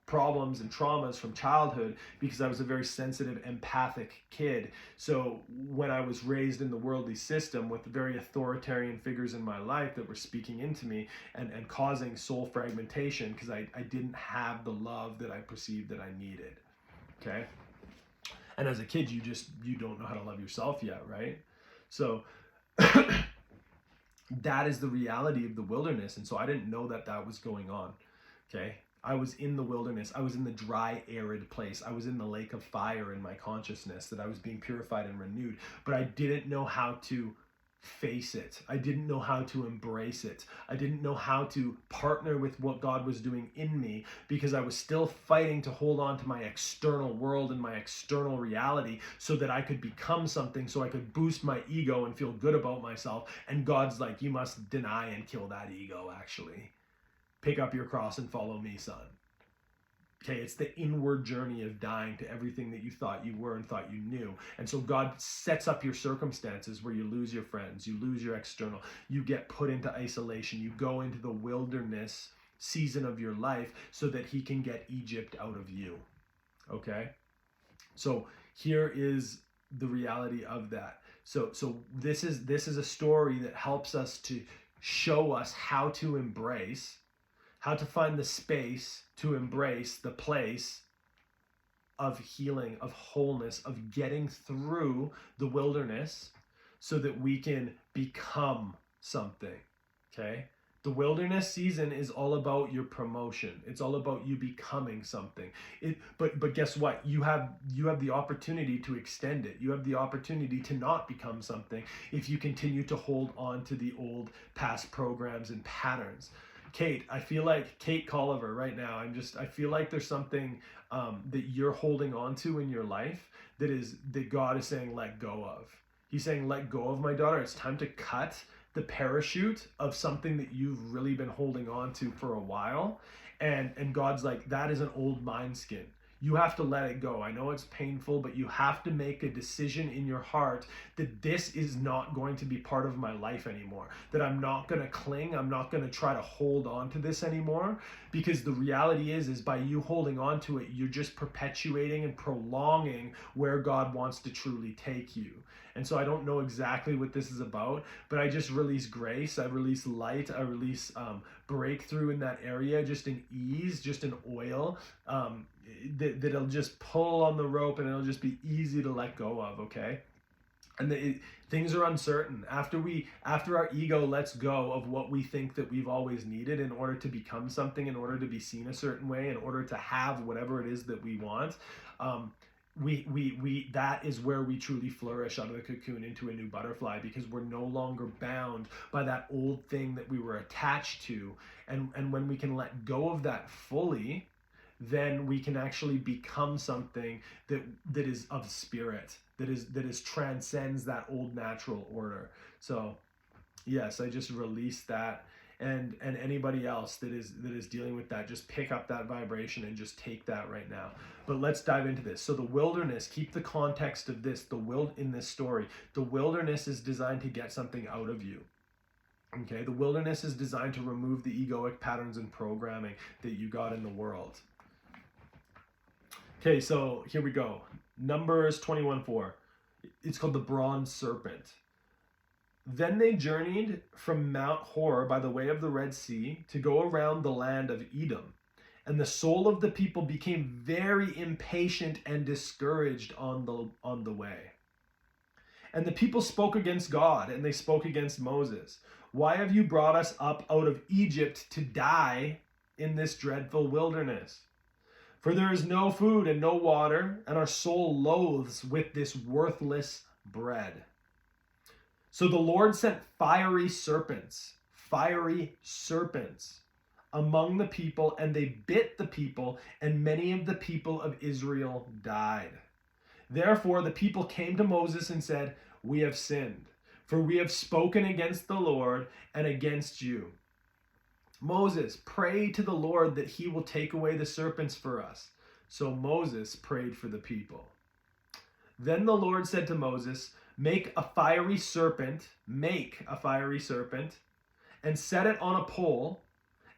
problems and traumas from childhood, because I was a very sensitive, empathic kid. So when I was raised in the worldly system with very authoritarian figures in my life that were speaking into me and causing soul fragmentation, because I didn't have the love that I perceived that I needed. Okay? And as a kid, you don't know how to love yourself yet, right? So that is the reality of the wilderness. And so I didn't know that was going on. Okay? I was in the wilderness. I was in the dry, arid place. I was in the lake of fire in my consciousness, that I was being purified and renewed. But I didn't know how to face it. I didn't know how to embrace it. I didn't know how to partner with what God was doing in me, because I was still fighting to hold on to my external world and my external reality so that I could become something, so I could boost my ego and feel good about myself. And God's like, you must deny and kill that ego, actually. Pick up your cross and follow me, son. Okay, it's the inward journey of dying to everything that you thought you were and thought you knew. And so God sets up your circumstances where you lose your friends, you lose your external, you get put into isolation, you go into the wilderness season of your life so that he can get Egypt out of you. Okay? So here is the reality of that. So this is a story that helps us to show us how to embrace, how to find the space to embrace the place of healing, of wholeness, of getting through the wilderness so that we can become something, okay? The wilderness season is all about your promotion. It's all about you becoming something. But guess what? You have the opportunity to extend it. You have the opportunity to not become something if you continue to hold on to the old past programs and patterns. Kate, I feel like Kate Colliver right now. I feel like there's something that you're holding on to in your life that God is saying let go of. He's saying let go of my daughter. It's time to cut the parachute of something that you've really been holding on to for a while. And God's like, that is an old wineskin. You have to let it go. I know it's painful, but you have to make a decision in your heart that this is not going to be part of my life anymore. That I'm not going to cling. I'm not going to try to hold on to this anymore. Because the reality is by you holding on to it, you're just perpetuating and prolonging where God wants to truly take you. And so I don't know exactly what this is about, but I just release grace. I release light. I release breakthrough in that area, just in ease, just in oil. That'll just pull on the rope and it'll just be easy to let go of, okay? And things are uncertain. After our ego lets go of what we think that we've always needed in order to become something, in order to be seen a certain way, in order to have whatever it is that we want, that is where we truly flourish out of the cocoon into a new butterfly, because we're no longer bound by that old thing that we were attached to. And when we can let go of that fully, then we can actually become something that is of spirit, that is transcends that old natural order. So yes, I just release that. And anybody else that is dealing with that, just pick up that vibration and just take that right now. But let's dive into this. So the wilderness, keep the context of this, in this story. The wilderness is designed to get something out of you. Okay, the wilderness is designed to remove the egoic patterns and programming that you got in the world. Okay, so here we go. Numbers 21:4. It's called the bronze serpent. Then they journeyed from Mount Hor by the way of the Red Sea to go around the land of Edom. And the soul of the people became very impatient and discouraged on the way. And the people spoke against God, and they spoke against Moses. Why have you brought us up out of Egypt to die in this dreadful wilderness? For there is no food and no water, and our soul loathes with this worthless bread. So the Lord sent fiery serpents among the people, and they bit the people, and many of the people of Israel died. Therefore the people came to Moses and said, we have sinned, for we have spoken against the Lord and against you. Moses, pray to the Lord that he will take away the serpents for us. So Moses prayed for the people. Then the Lord said to Moses, make a fiery serpent, and set it on a pole,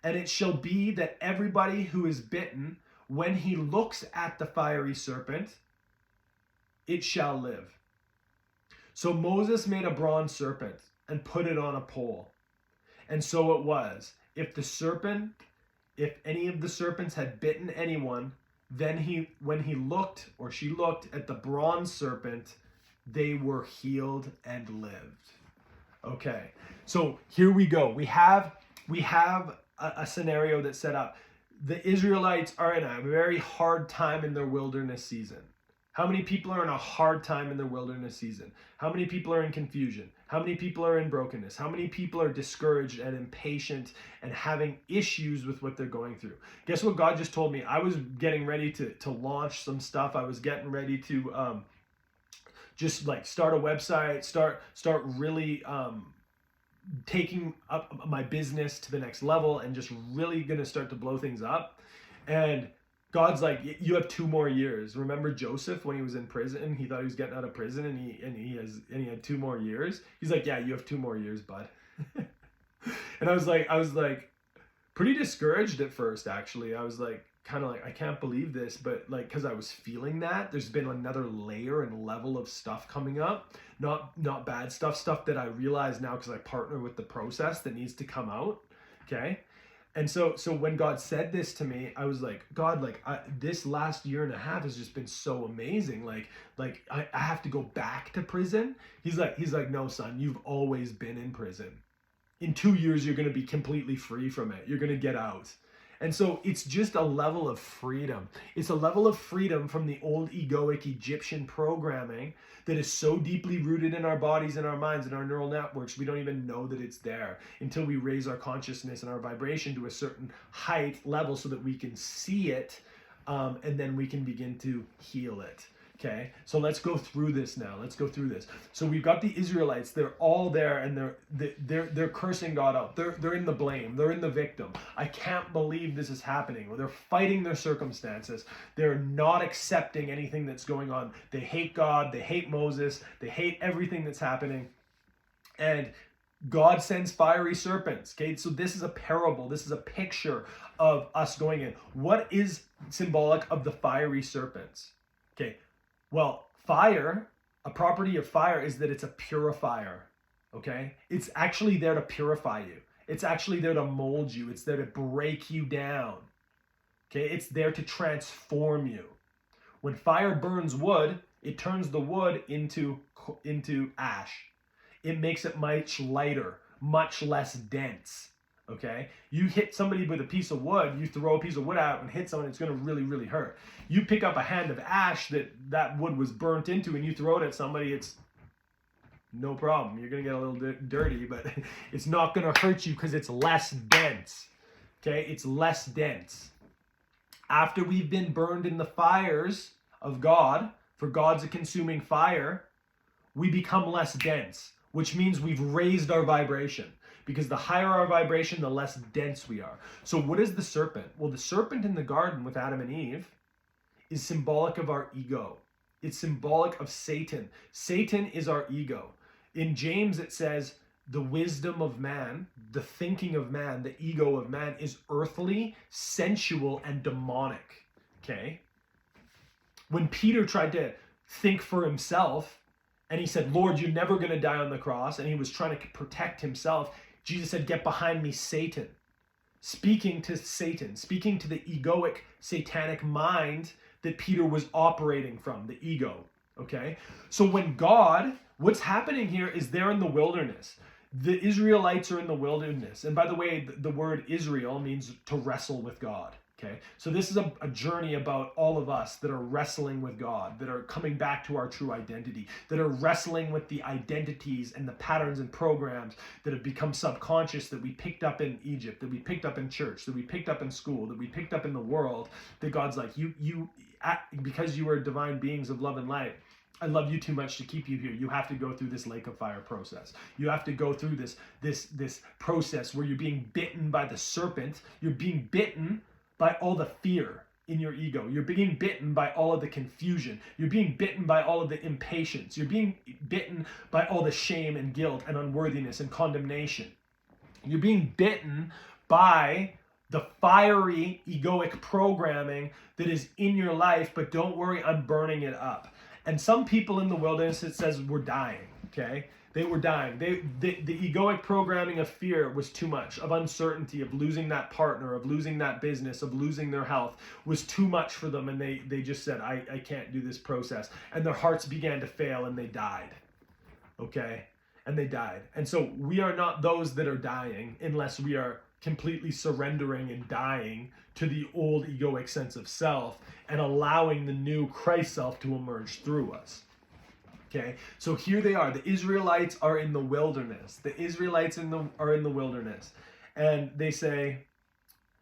and it shall be that everybody who is bitten, when he looks at the fiery serpent, it shall live. So Moses made a bronze serpent and put it on a pole. And so it was. If any of the serpents had bitten anyone, then when he looked or she looked at the bronze serpent, they were healed and lived. Okay, so here we go. We have a scenario that's set up. The Israelites are in a very hard time in their wilderness season. How many people are in a hard time in their wilderness season? How many people are in confusion? How many people are in brokenness? How many people are discouraged and impatient and having issues with what they're going through? Guess what God just told me? I was getting ready to launch some stuff. I was getting ready to just like start a website, start really taking up my business to the next level, and just really going to start to blow things up. And God's like, you have 2 more years. Remember Joseph when he was in prison? He thought he was getting out of prison, and he had 2 more years. He's like, yeah, you have 2 more years, bud. And I was like pretty discouraged at first, actually. I was like, kind of like, I can't believe this, but like, because I was feeling that there's been another layer and level of stuff coming up, not bad stuff that I realize now because I partner with the process that needs to come out. Okay. And so when God said this to me, I was like, God, like this last year and a half has just been so amazing. Like I have to go back to prison. He's like, no, son, you've always been in prison. in 2 years, you're going to be completely free from it. You're going to get out. And so it's just a level of freedom. It's a level of freedom from the old egoic Egyptian programming that is so deeply rooted in our bodies and our minds and our neural networks, we don't even know that it's there until we raise our consciousness and our vibration to a certain height level so that we can see it, and then we can begin to heal it. Okay, so let's go through this now. Let's go through this. So we've got the Israelites. They're all there, and they're cursing God out. They're in the blame. They're in the victim. I can't believe this is happening. They're fighting their circumstances. They're not accepting anything that's going on. They hate God. They hate Moses. They hate everything that's happening. And God sends fiery serpents. Okay, so this is a parable. This is a picture of us going in. What is symbolic of the fiery serpents? Okay. Well, fire, a property of fire is that it's a purifier, okay? It's actually there to purify you. It's actually there to mold you. It's there to break you down, okay? It's there to transform you. When fire burns wood, it turns the wood into ash. It makes it much lighter, much less dense. Okay, you hit somebody with a piece of wood, you throw a piece of wood out and hit someone, it's going to really, really hurt. You pick up a hand of ash that wood was burnt into and you throw it at somebody, it's no problem. You're going to get a little dirty, but it's not going to hurt you because it's less dense. Okay, it's less dense. After we've been burned in the fires of God, for God's a consuming fire, we become less dense, which means we've raised our vibration. Because the higher our vibration, the less dense we are. So what is the serpent? Well, the serpent in the garden with Adam and Eve is symbolic of our ego. It's symbolic of Satan. Satan is our ego. In James, it says, the wisdom of man, the thinking of man, the ego of man is earthly, sensual, and demonic. Okay? When Peter tried to think for himself, and he said, Lord, you're never going to die on the cross, and he was trying to protect himself, Jesus said, get behind me, Satan. Speaking to Satan, speaking to the egoic, satanic mind that Peter was operating from, the ego, okay? So when God, what's happening here is they're in the wilderness. The Israelites are in the wilderness. And by the way, the word Israel means to wrestle with God, okay? So this is a journey about all of us that are wrestling with God, that are coming back to our true identity, that are wrestling with the identities and the patterns and programs that have become subconscious that we picked up in Egypt, that we picked up in church, that we picked up in school, that we picked up in the world, that God's like, because you are divine beings of love and light, I love you too much to keep you here. You have to go through this lake of fire process. You have to go through this process where you're being bitten by the serpent. You're being bitten by all the fear in your ego. You're being bitten by all of the confusion. You're being bitten by all of the impatience. You're being bitten by all the shame and guilt and unworthiness and condemnation. You're being bitten by the fiery egoic programming that is in your life, but don't worry, I'm burning it up. And some people in the wilderness, it says, were dying, okay? They were dying. The egoic programming of fear was too much, of uncertainty, of losing that partner, of losing that business, of losing their health, was too much for them, and they just said, I can't do this process. And their hearts began to fail, and they died, okay? And they died. And so we are not those that are dying unless we are completely surrendering and dying to the old egoic sense of self and allowing the new Christ self to emerge through us. Okay, so here they are. The Israelites are in the wilderness. The Israelites are in the wilderness. And they say,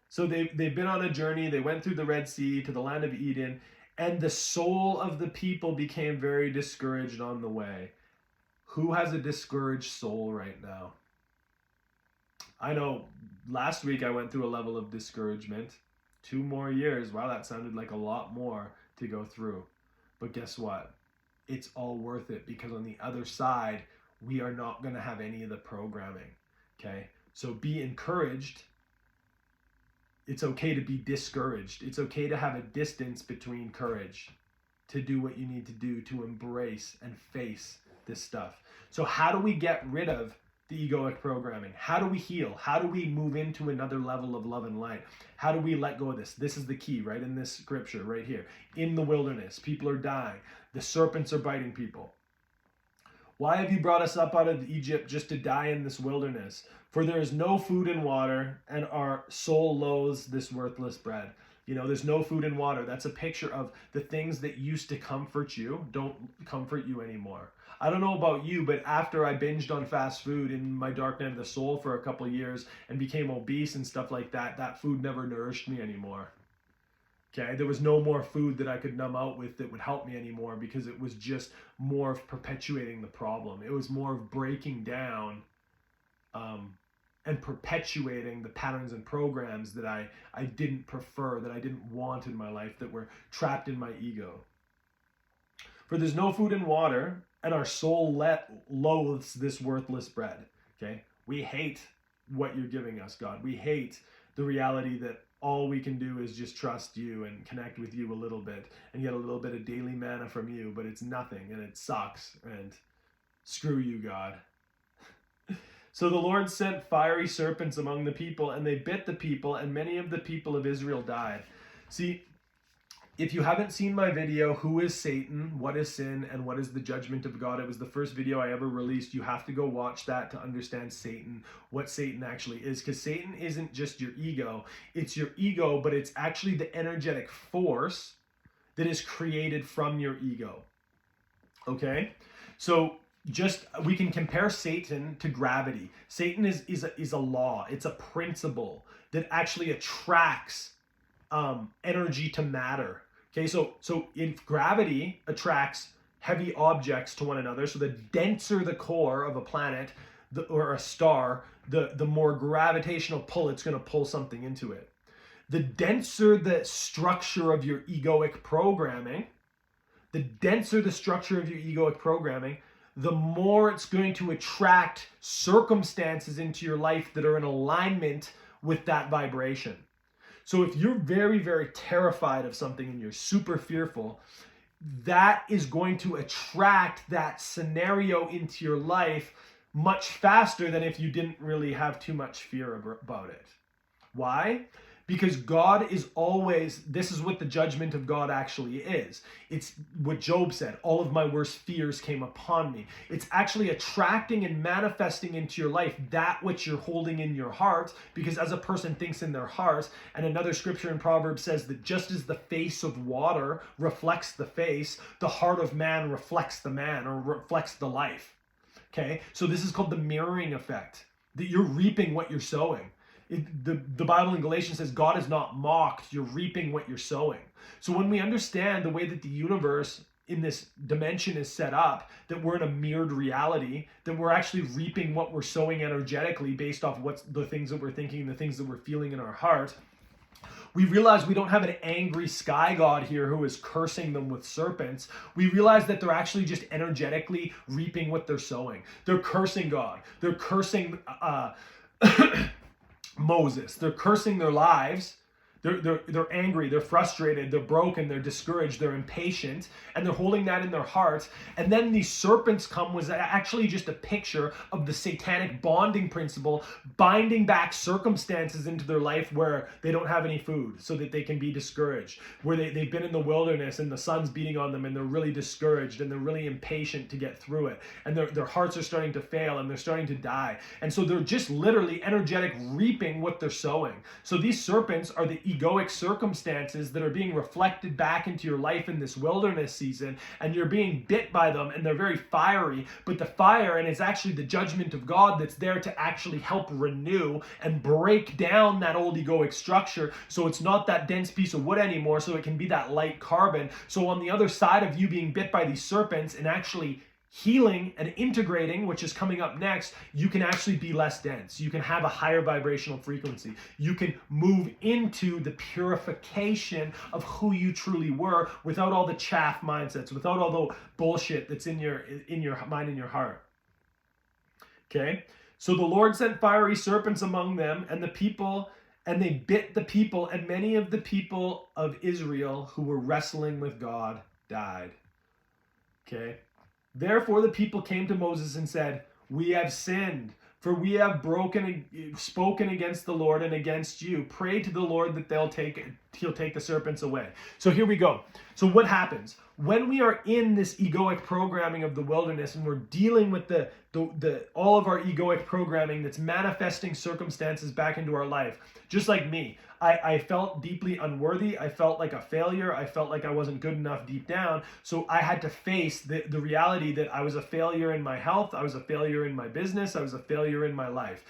so they've been on a journey. They went through the Red Sea to the land of Eden. And the soul of the people became very discouraged on the way. Who has a discouraged soul right now? I know last week I went through a level of discouragement. 2 more years. Wow, that sounded like a lot more to go through. But guess what? It's all worth it, because on the other side, we are not going to have any of the programming. Okay? So be encouraged. It's okay to be discouraged. It's okay to have a distance between courage, to do what you need to do to embrace and face this stuff. So how do we get rid of the egoic programming? How do we heal? How do we move into another level of love and light? How do we let go of this? This is the key, right in this scripture, right here. In the wilderness, people are dying. The serpents are biting people. Why have you brought us up out of Egypt just to die in this wilderness? For there is no food and water, and our soul loathes this worthless bread. You know, there's no food and water. That's a picture of the things that used to comfort you don't comfort you anymore. I don't know about you, but after I binged on fast food in my dark night of the soul for a couple of years and became obese and stuff like that, that food never nourished me anymore. Okay, there was no more food that I could numb out with that would help me anymore, because it was just more of perpetuating the problem. It was more of breaking down and perpetuating the patterns and programs that I didn't prefer, that I didn't want in my life, that were trapped in my ego. For there's no food and water, and our soul loathes this worthless bread. Okay, we hate what you're giving us, God. We hate the reality that all we can do is just trust you and connect with you a little bit and get a little bit of daily manna from you, but it's nothing and it sucks, and screw you, God. So the Lord sent fiery serpents among the people, and they bit the people, and many of the people of Israel died. See, if you haven't seen my video, Who is Satan, What is Sin, and What is the Judgment of God? It was the first video I ever released. You have to go watch that to understand Satan, what Satan actually is. Because Satan isn't just your ego. It's your ego, but it's actually the energetic force that is created from your ego. Okay? So we can compare Satan to gravity. Satan is a law. It's a principle that actually attracts energy to matter. Okay, so if gravity attracts heavy objects to one another, so the denser the core of a planet or a star, the more gravitational pull it's going to pull something into it. The denser the structure of your egoic programming, the more it's going to attract circumstances into your life that are in alignment with that vibration. So if you're very, very terrified of something and you're super fearful, that is going to attract that scenario into your life much faster than if you didn't really have too much fear about it. Why? Because God is always, this is what the judgment of God actually is. It's what Job said, all of my worst fears came upon me. It's actually attracting and manifesting into your life that which you're holding in your heart, because as a person thinks in their heart, and another scripture in Proverbs says that just as the face of water reflects the face, the heart of man reflects the man, or reflects the life. Okay, so this is called the mirroring effect, that you're reaping what you're sowing. The Bible in Galatians says God is not mocked. You're reaping what you're sowing. So when we understand the way that the universe in this dimension is set up, that we're in a mirrored reality, that we're actually reaping what we're sowing energetically based off what's the things that we're thinking, the things that we're feeling in our heart, we realize we don't have an angry sky god here who is cursing them with serpents. We realize that they're actually just energetically reaping what they're sowing. They're cursing God. They're cursing Moses. They're cursing their lives. They're angry, they're frustrated, they're broken, they're discouraged, they're impatient, and they're holding that in their hearts. And then these serpents come was actually just a picture of the satanic bonding principle, binding back circumstances into their life where they don't have any food so that they can be discouraged, where they've been in the wilderness and the sun's beating on them and they're really discouraged and they're really impatient to get through it. And their hearts are starting to fail and they're starting to die. And so they're just literally energetic reaping what they're sowing. So these serpents are the egoic circumstances that are being reflected back into your life in this wilderness season, and you're being bit by them, and they're very fiery, but the fire, and it's actually the judgment of God that's there to actually help renew and break down that old egoic structure, so it's not that dense piece of wood anymore, so it can be that light carbon. So on the other side of you being bit by these serpents and actually healing and integrating, which is coming up next, you can actually be less dense. You can have a higher vibrational frequency. You can move into the purification of who you truly were without all the chaff mindsets, without all the bullshit that's in your mind and your heart. Okay? So the Lord sent fiery serpents among them, and they bit the people, and many of the people of Israel who were wrestling with God died. Okay? Therefore the people came to Moses and said, "We have sinned, For we have spoken against the Lord and against you. Pray to the Lord that he'll take the serpents away. So here we go. So what happens? When we are in this egoic programming of the wilderness and we're dealing with all of our egoic programming that's manifesting circumstances back into our life, just like me, I felt deeply unworthy. I felt like a failure. I felt like I wasn't good enough deep down. So I had to face the reality that I was a failure in my health. I was a failure in my business. I was a failure in my life,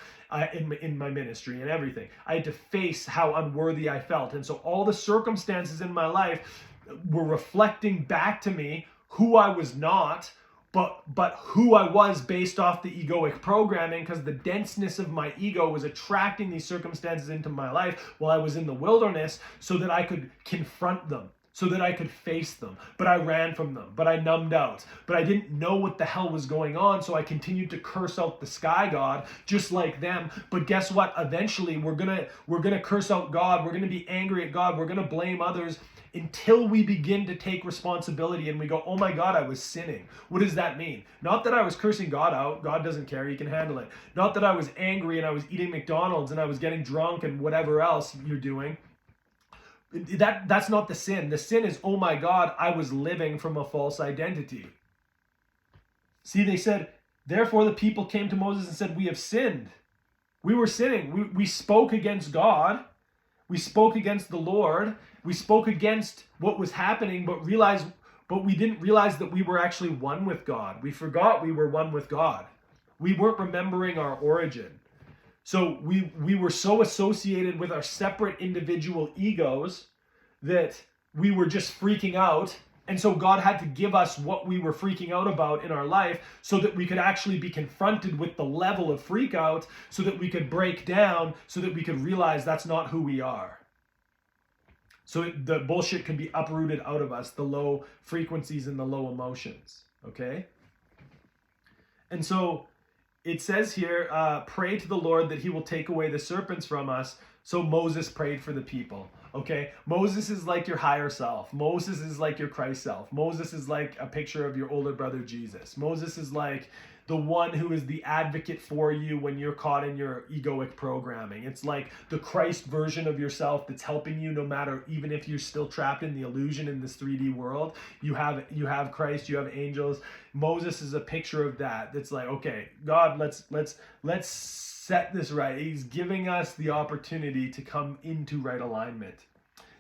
in my ministry and everything. I had to face how unworthy I felt. And so all the circumstances in my life were reflecting back to me who I was not, but who I was based off the egoic programming, because the denseness of my ego was attracting these circumstances into my life while I was in the wilderness so that I could confront them, so that I could face them. But I ran from them, but I numbed out, but I didn't know what the hell was going on, so I continued to curse out the sky god just like them. But guess what? Eventually we're gonna curse out God, we're gonna be angry at God, we're gonna blame others, until we begin to take responsibility and we go, oh my God, I was sinning. What does that mean? Not that I was cursing God out. God doesn't care. He can handle it. Not that I was angry and I was eating McDonald's and I was getting drunk and whatever else you're doing. That's not the sin. The sin is, oh my God, I was living from a false identity. See, they said, therefore the people came to Moses and said, we have sinned. We were sinning. We spoke against God. We spoke against the Lord. We spoke against what was happening, but we didn't realize that we were actually one with God. We forgot we were one with God. We weren't remembering our origin. So we were so associated with our separate individual egos that we were just freaking out. And so God had to give us what we were freaking out about in our life so that we could actually be confronted with the level of freak out, so that we could break down, so that we could realize that's not who we are. So the bullshit can be uprooted out of us, the low frequencies and the low emotions, okay? And so it says here, pray to the Lord that he will take away the serpents from us. So Moses prayed for the people, okay? Moses is like your higher self. Moses is like your Christ self. Moses is like a picture of your older brother Jesus. Moses is like the one who is the advocate for you when you're caught in your egoic programming. It's like the Christ version of yourself that's helping you no matter, even if you're still trapped in the illusion in this 3D world. You have Christ, you have angels. Moses is a picture of that. That's like, okay, God, let's set this right. He's giving us the opportunity to come into right alignment.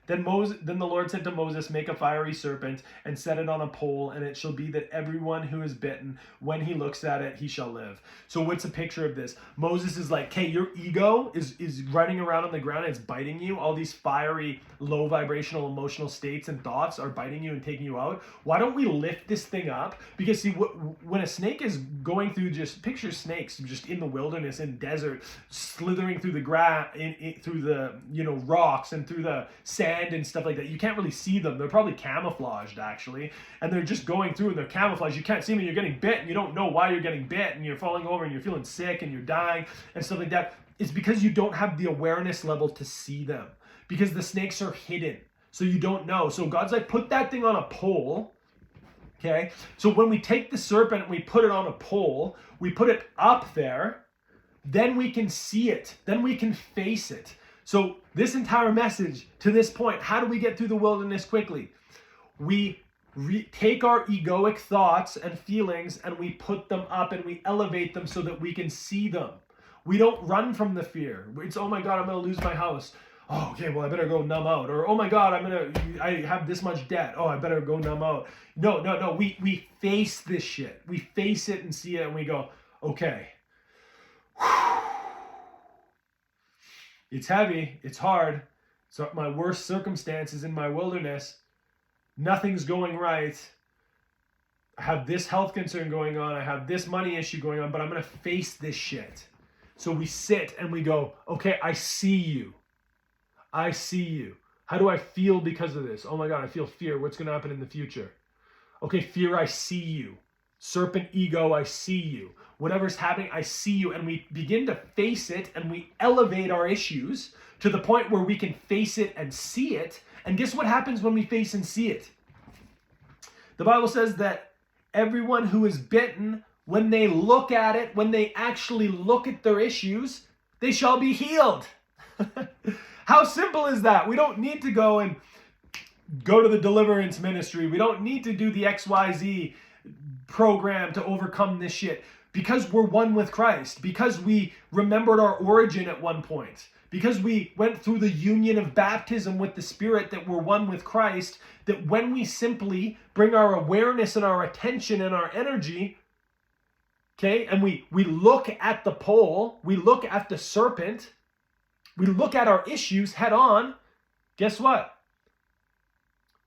Then the Lord said to Moses, make a fiery serpent and set it on a pole, and it shall be that everyone who is bitten, when he looks at it, he shall live. So what's a picture of this? Moses is like, okay, your ego is running around on the ground and it's biting you. All these fiery, low vibrational, emotional states and thoughts are biting you and taking you out. Why don't we lift this thing up? Because see, when a snake is going through, just picture snakes just in the wilderness, in desert, slithering through the grass, through the rocks and through the sand and stuff like that. You can't really see them. They're probably camouflaged actually, and they're just going through and they're camouflaged. You can't see them and you're getting bit and you don't know why you're getting bit and you're falling over and you're feeling sick and you're dying and stuff like that. It's because you don't have the awareness level to see them, because the snakes are hidden. So you don't know. So God's like, put that thing on a pole. Okay. So when we take the serpent and we put it on a pole, we put it up there, then we can see it. Then we can face it. So this entire message to this point, how do we get through the wilderness quickly? We take our egoic thoughts and feelings and we put them up and we elevate them so that we can see them. We don't run from the fear. It's, oh my God, I'm going to lose my house. Oh, okay, well, I better go numb out. Or, oh my God, I have this much debt. Oh, I better go numb out. No. We face this shit. We face it and see it and we go, okay. It's heavy, it's hard. So my worst circumstances in my wilderness, nothing's going right. I have this health concern going on. I have this money issue going on, but I'm going to face this shit. So we sit and we go, okay, I see you. I see you. How do I feel because of this? Oh my God, I feel fear. What's going to happen in the future? Okay, fear, I see you. Serpent ego, I see you. Whatever's happening, I see you. And we begin to face it and we elevate our issues to the point where we can face it and see it. And guess what happens when we face and see it? The Bible says that everyone who is bitten when they look at it, when they actually look at their issues, they shall be healed. How simple is that? We don't need to go to the deliverance ministry. We don't need to do the XYZ program to overcome this shit, because we're one with Christ, because we remembered our origin at one point, because we went through the union of baptism with the Spirit, that we're one with Christ, that when we simply bring our awareness and our attention and our energy, okay, and we look at the pole, we look at the serpent, we look at our issues head on, guess what?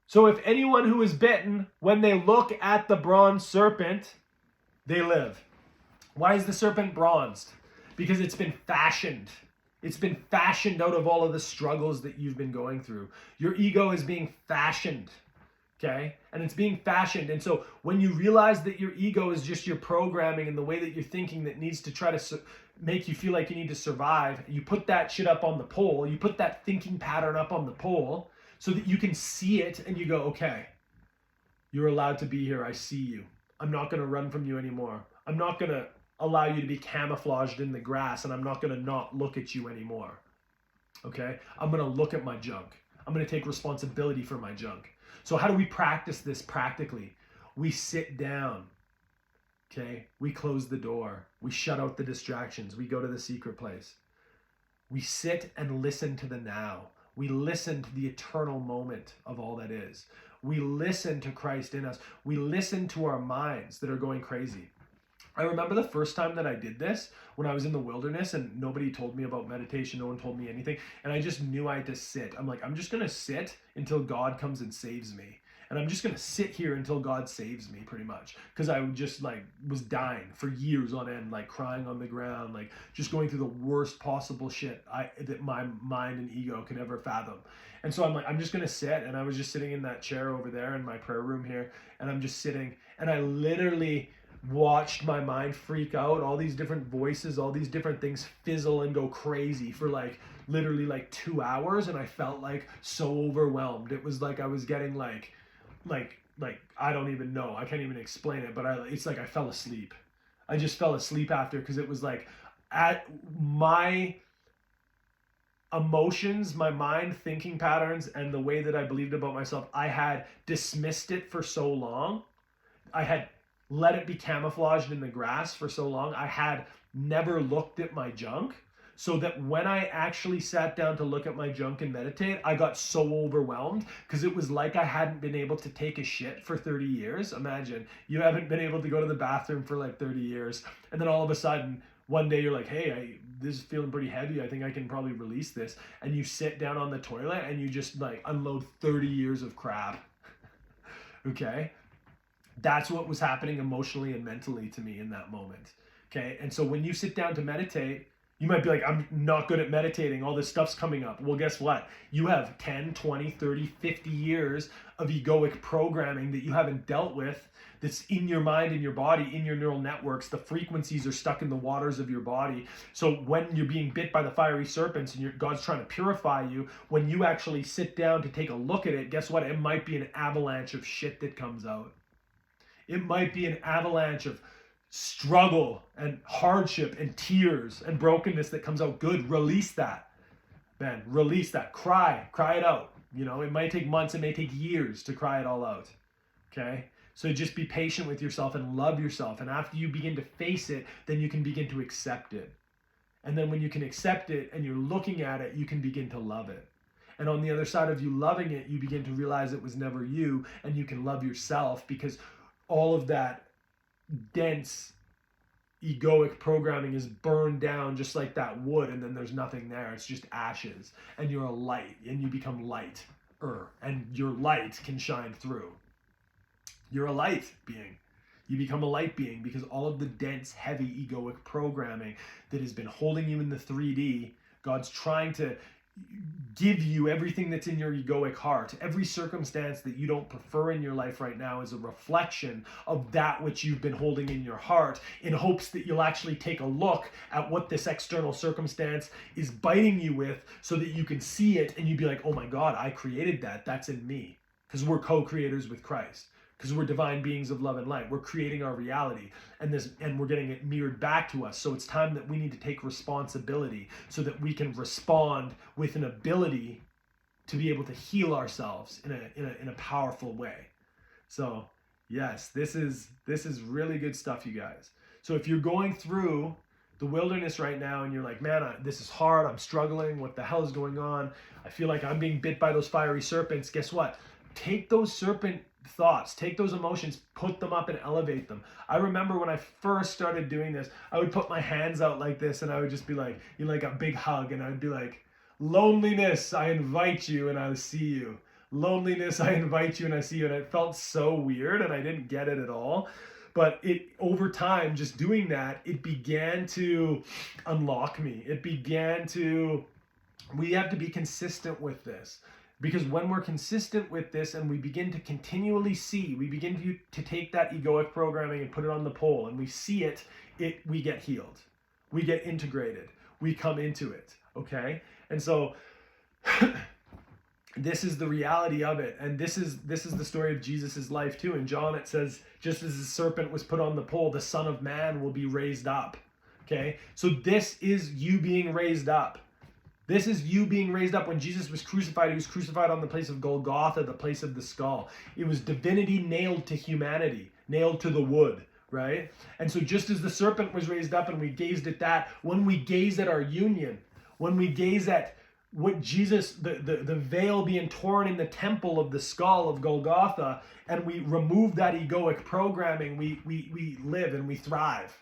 So if anyone who is bitten, when they look at the bronze serpent, they live. Why is the serpent bronzed? Because it's been fashioned. It's been fashioned out of all of the struggles that you've been going through. Your ego is being fashioned, okay? And it's being fashioned. And so when you realize that your ego is just your programming and the way that you're thinking that needs to try to make you feel like you need to survive, you put that shit up on the pole, you put that thinking pattern up on the pole so that you can see it and you go, okay, you're allowed to be here. I see you. I'm not going to run from you anymore. I'm not going to allow you to be camouflaged in the grass, and I'm not going to not look at you anymore. Okay? I'm going to look at my junk. I'm going to take responsibility for my junk. So how do we practice this practically? We sit down. Okay? We close the door. We shut out the distractions. We go to the secret place. We sit and listen to the now. We listen to the eternal moment of all that is. We listen to Christ in us. We listen to our minds that are going crazy. I remember the first time that I did this when I was in the wilderness and nobody told me about meditation. No one told me anything. And I just knew I had to sit. I'm like, I'm just going to sit until God comes and saves me. And I'm just going to sit here until God saves me, pretty much. Because I just was dying for years on end, like crying on the ground, like just going through the worst possible shit that my mind and ego can ever fathom. And so I'm like, I'm just going to sit. And I was just sitting in that chair over there in my prayer room here. And I'm just sitting. And I literally watched my mind freak out, all these different voices, all these different things fizzle and go crazy for literally 2 hours. And I felt so overwhelmed. It was like I was getting like I don't even know. I can't even explain it, but it's like I fell asleep. I just fell asleep after, because it was like at my emotions, my mind thinking patterns, and the way that I believed about myself, I had dismissed it for so long. I had let it be camouflaged in the grass for so long. I had never looked at my junk, so that when I actually sat down to look at my junk and meditate, I got so overwhelmed, because it was like I hadn't been able to take a shit for 30 years. Imagine, you haven't been able to go to the bathroom for 30 years, and then all of a sudden, one day you're like, hey, this is feeling pretty heavy. I think I can probably release this. And you sit down on the toilet and you just unload 30 years of crap. Okay? That's what was happening emotionally and mentally to me in that moment. Okay? And so when you sit down to meditate, you might be like, I'm not good at meditating. All this stuff's coming up. Well, guess what? You have 10, 20, 30, 50 years of egoic programming that you haven't dealt with, that's in your mind, in your body, in your neural networks. The frequencies are stuck in the waters of your body. So when you're being bit by the fiery serpents and God's trying to purify you, when you actually sit down to take a look at it, guess what? It might be an avalanche of shit that comes out. It might be an avalanche of struggle and hardship and tears and brokenness that comes out. Good. Release that, man. Release that. Cry it out. It might take months. It may take years to cry it all out. Okay. So just be patient with yourself and love yourself. And after you begin to face it, then you can begin to accept it. And then when you can accept it and you're looking at it, you can begin to love it. And on the other side of you loving it, you begin to realize it was never you, and you can love yourself, because all of that dense egoic programming is burned down just like that wood, and then there's nothing there. It's just ashes, and you're a light, and you become lighter, and your light can shine through. You're a light being. You become a light being, because all of the dense, heavy egoic programming that has been holding you in the 3D, God's trying to give you everything that's in your egoic heart. Every circumstance that you don't prefer in your life right now is a reflection of that which you've been holding in your heart, in hopes that you'll actually take a look at what this external circumstance is biting you with, so that you can see it and you'd be like, oh my God, I created that. That's in me. Because we're co-creators with Christ. because we're divine beings of love and light. We're creating our reality, and we're getting it mirrored back to us. So it's time that we need to take responsibility so that we can respond with an ability to be able to heal ourselves in a powerful way. So yes, this is really good stuff, you guys. So if you're going through the wilderness right now and you're like, man, this is hard, I'm struggling, what the hell is going on? I feel like I'm being bit by those fiery serpents. Guess what? Take those serpent thoughts, take those emotions, put them up and elevate them. I remember when I first started doing this, I would put my hands out like this and I would just be like, like a big hug, and I would be like, loneliness, I invite you and I see you. Loneliness, I invite you and I see you. And it felt so weird and I didn't get it at all. But it, over time, just doing that, it began to unlock me. We have to be consistent with this. Because when we're consistent with this and we begin to continually see, we begin to take that egoic programming and put it on the pole and we see it, we get healed. We get integrated. We come into it, okay? And so this is the reality of it. And this is the story of Jesus's life too. In John it says, just as the serpent was put on the pole, the Son of Man will be raised up. Okay? So this is you being raised up. This is you being raised up. When Jesus was crucified, he was crucified on the place of Golgotha, the place of the skull. It was divinity nailed to humanity, nailed to the wood, right? And so just as the serpent was raised up and we gazed at that, when we gaze at our union, when we gaze at what Jesus, the veil being torn in the temple of the skull of Golgotha, and we remove that egoic programming, we live and we thrive.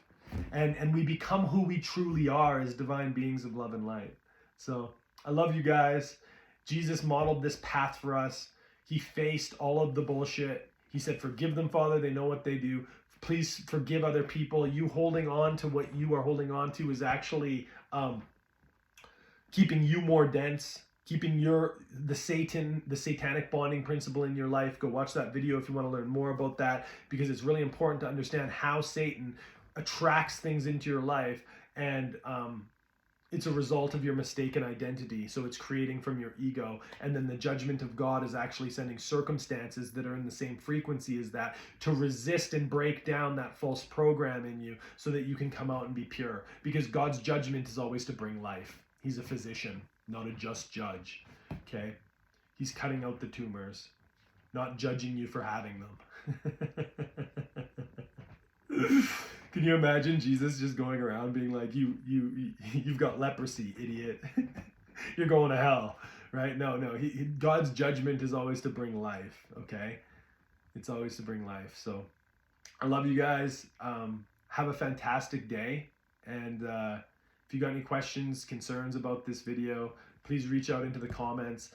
And we become who we truly are as divine beings of love and light. So I love you guys. Jesus modeled this path for us. He faced all of the bullshit. He said, forgive them, Father, they know what they do. Please forgive other people. You holding on to what you are holding on to is actually keeping you more dense, keeping the satanic bonding principle in your life. Go watch that video if you want to learn more about that, because it's really important to understand how Satan attracts things into your life, and it's a result of your mistaken identity. So it's creating from your ego, and then the judgment of God is actually sending circumstances that are in the same frequency as that to resist and break down that false program in you so that you can come out and be pure, because God's judgment is always to bring life. He's a physician, not a just judge, okay? He's cutting out the tumors, not judging you for having them. Can you imagine Jesus just going around being like, you've got leprosy, idiot. You're going to hell, right? No. God's judgment is always to bring life, okay? It's always to bring life. So I love you guys. Have a fantastic day. And if you got any questions, concerns about this video, please reach out into the comments.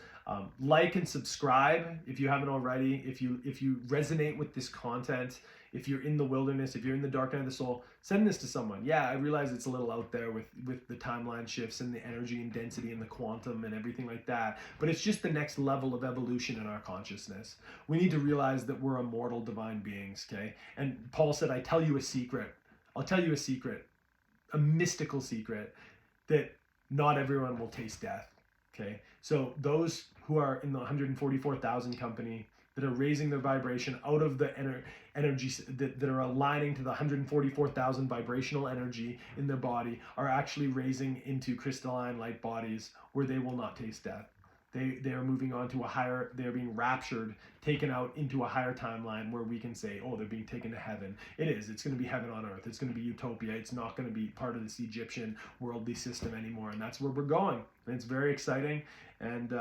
Like and subscribe if you haven't already. If you resonate with this content, if you're in the wilderness, if you're in the dark night of the soul, send this to someone. Yeah, I realize it's a little out there with the timeline shifts and the energy and density and the quantum and everything like that, but it's just the next level of evolution in our consciousness. We need to realize that we're immortal divine beings, okay? And Paul said, I tell you a secret. I'll tell you a secret, a mystical secret, that not everyone will taste death, okay? So those who are in the 144,000 company, that are raising their vibration out of the energy that are aligning to the 144,000 vibrational energy in their body, are actually raising into crystalline light bodies where they will not taste death. They are moving on to a higher, they're being raptured, taken out into a higher timeline where we can say, oh, they're being taken to heaven. It's going to be heaven on earth. It's going to be utopia. It's not going to be part of this Egyptian worldly system anymore. And that's where we're going. And it's very exciting. And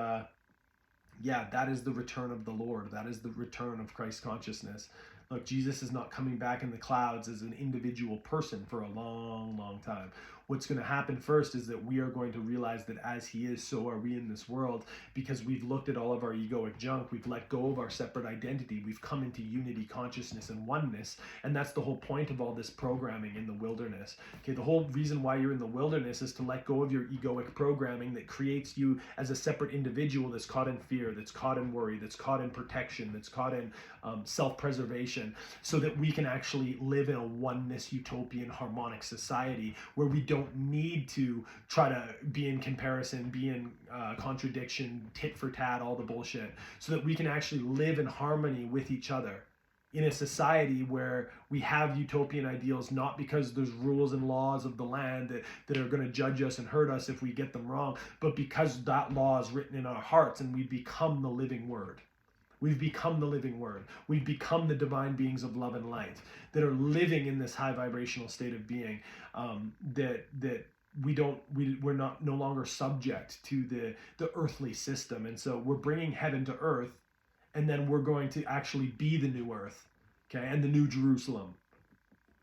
yeah, that is the return of the Lord. That is the return of Christ consciousness. Look, Jesus is not coming back in the clouds as an individual person for a long, long time. What's going to happen first is that we are going to realize that as he is, so are we in this world, because we've looked at all of our egoic junk. We've let go of our separate identity. We've come into unity, consciousness, and oneness. And that's the whole point of all this programming in the wilderness. Okay, the whole reason why you're in the wilderness is to let go of your egoic programming that creates you as a separate individual that's caught in fear, that's caught in worry, that's caught in protection, that's caught in self-preservation, so that we can actually live in a oneness, utopian, harmonic society where we don't need to try to be in comparison, be in contradiction, tit for tat, all the bullshit, so that we can actually live in harmony with each other. in a society where we have utopian ideals, not because there's rules and laws of the land that are going to judge us and hurt us if we get them wrong, but because that law is written in our hearts and we become the living word. We've become the living word. We've become the divine beings of love and light that are living in this high vibrational state of being, that we're not no longer subject to the earthly system. And so we're bringing heaven to earth, and then we're going to actually be the new earth, okay, and the new Jerusalem.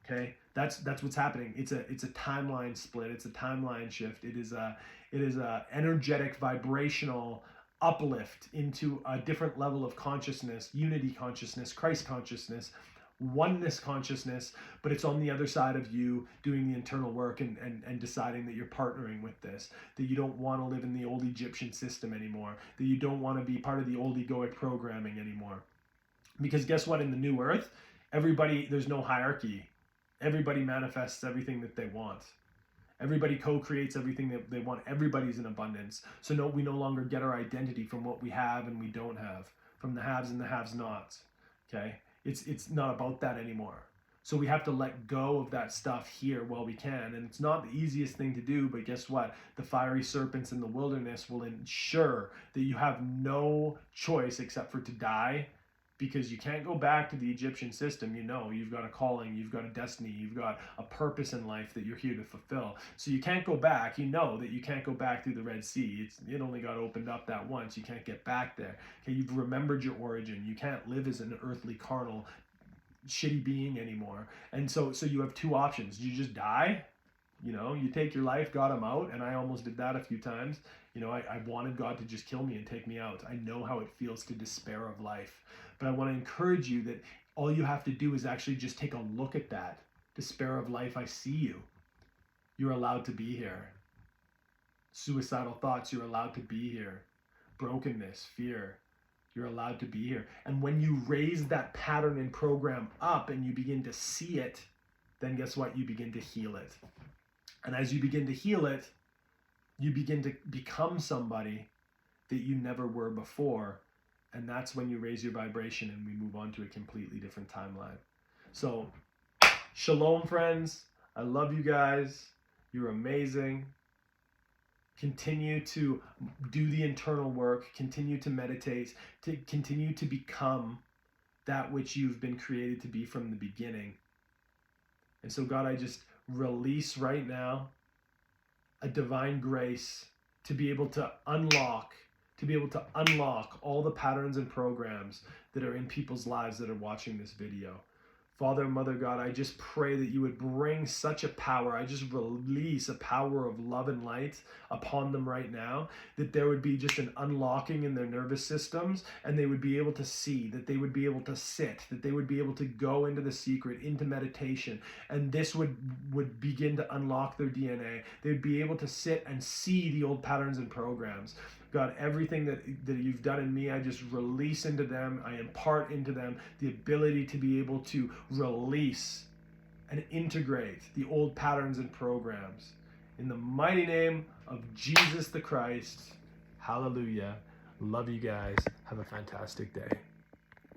Okay, that's what's happening. It's a timeline split. It's a timeline shift. It is a energetic vibrational uplift into a different level of consciousness, unity consciousness, Christ consciousness, oneness consciousness, but it's on the other side of you doing the internal work and deciding that you're partnering with this, that you don't want to live in the old Egyptian system anymore, that you don't want to be part of the old egoic programming anymore. Because guess what? In the new earth, there's no hierarchy. Everybody manifests everything that they want. Everybody co-creates everything that they want. Everybody's in abundance. So we no longer get our identity from what we have and we don't have, from the haves and the have-nots. Okay? It's not about that anymore. So we have to let go of that stuff here while we can. And it's not the easiest thing to do, but guess what? The fiery serpents in the wilderness will ensure that you have no choice except for to die, because you can't go back to the Egyptian system. You've got a calling, you've got a destiny, you've got a purpose in life that you're here to fulfill. So you can't go back. You know that you can't go back through the Red Sea. It only got opened up that once. You can't get back there. Okay, you've remembered your origin. You can't live as an earthly, carnal, shitty being anymore. And so you have two options. You just die. You take your life, got him out, and I almost did that a few times. I wanted God to just kill me and take me out. I know how it feels to despair of life. But I want to encourage you that all you have to do is actually just take a look at that. Despair of life, I see you. You're allowed to be here. Suicidal thoughts, you're allowed to be here. Brokenness, fear, you're allowed to be here. And when you raise that pattern and program up and you begin to see it, then guess what? You begin to heal it. And as you begin to heal it, you begin to become somebody that you never were before. And that's when you raise your vibration and we move on to a completely different timeline. So, shalom, friends. I love you guys. You're amazing. Continue to do the internal work. Continue to meditate. To continue to become that which you've been created to be from the beginning. And so, God, I just release right now a divine grace to be able to unlock all the patterns and programs that are in people's lives that are watching this video. Father, Mother God, I just pray that you would bring such a power. I just release a power of love and light upon them right now, that there would be just an unlocking in their nervous systems, and they would be able to see, that they would be able to sit, that they would be able to go into the secret, into meditation, and this would begin to unlock their DNA. They would be able to sit and see the old patterns and programs. God, everything that you've done in me, I just release into them. I impart into them the ability to be able to release and integrate the old patterns and programs. In the mighty name of Jesus the Christ, hallelujah. Love you guys. Have a fantastic day.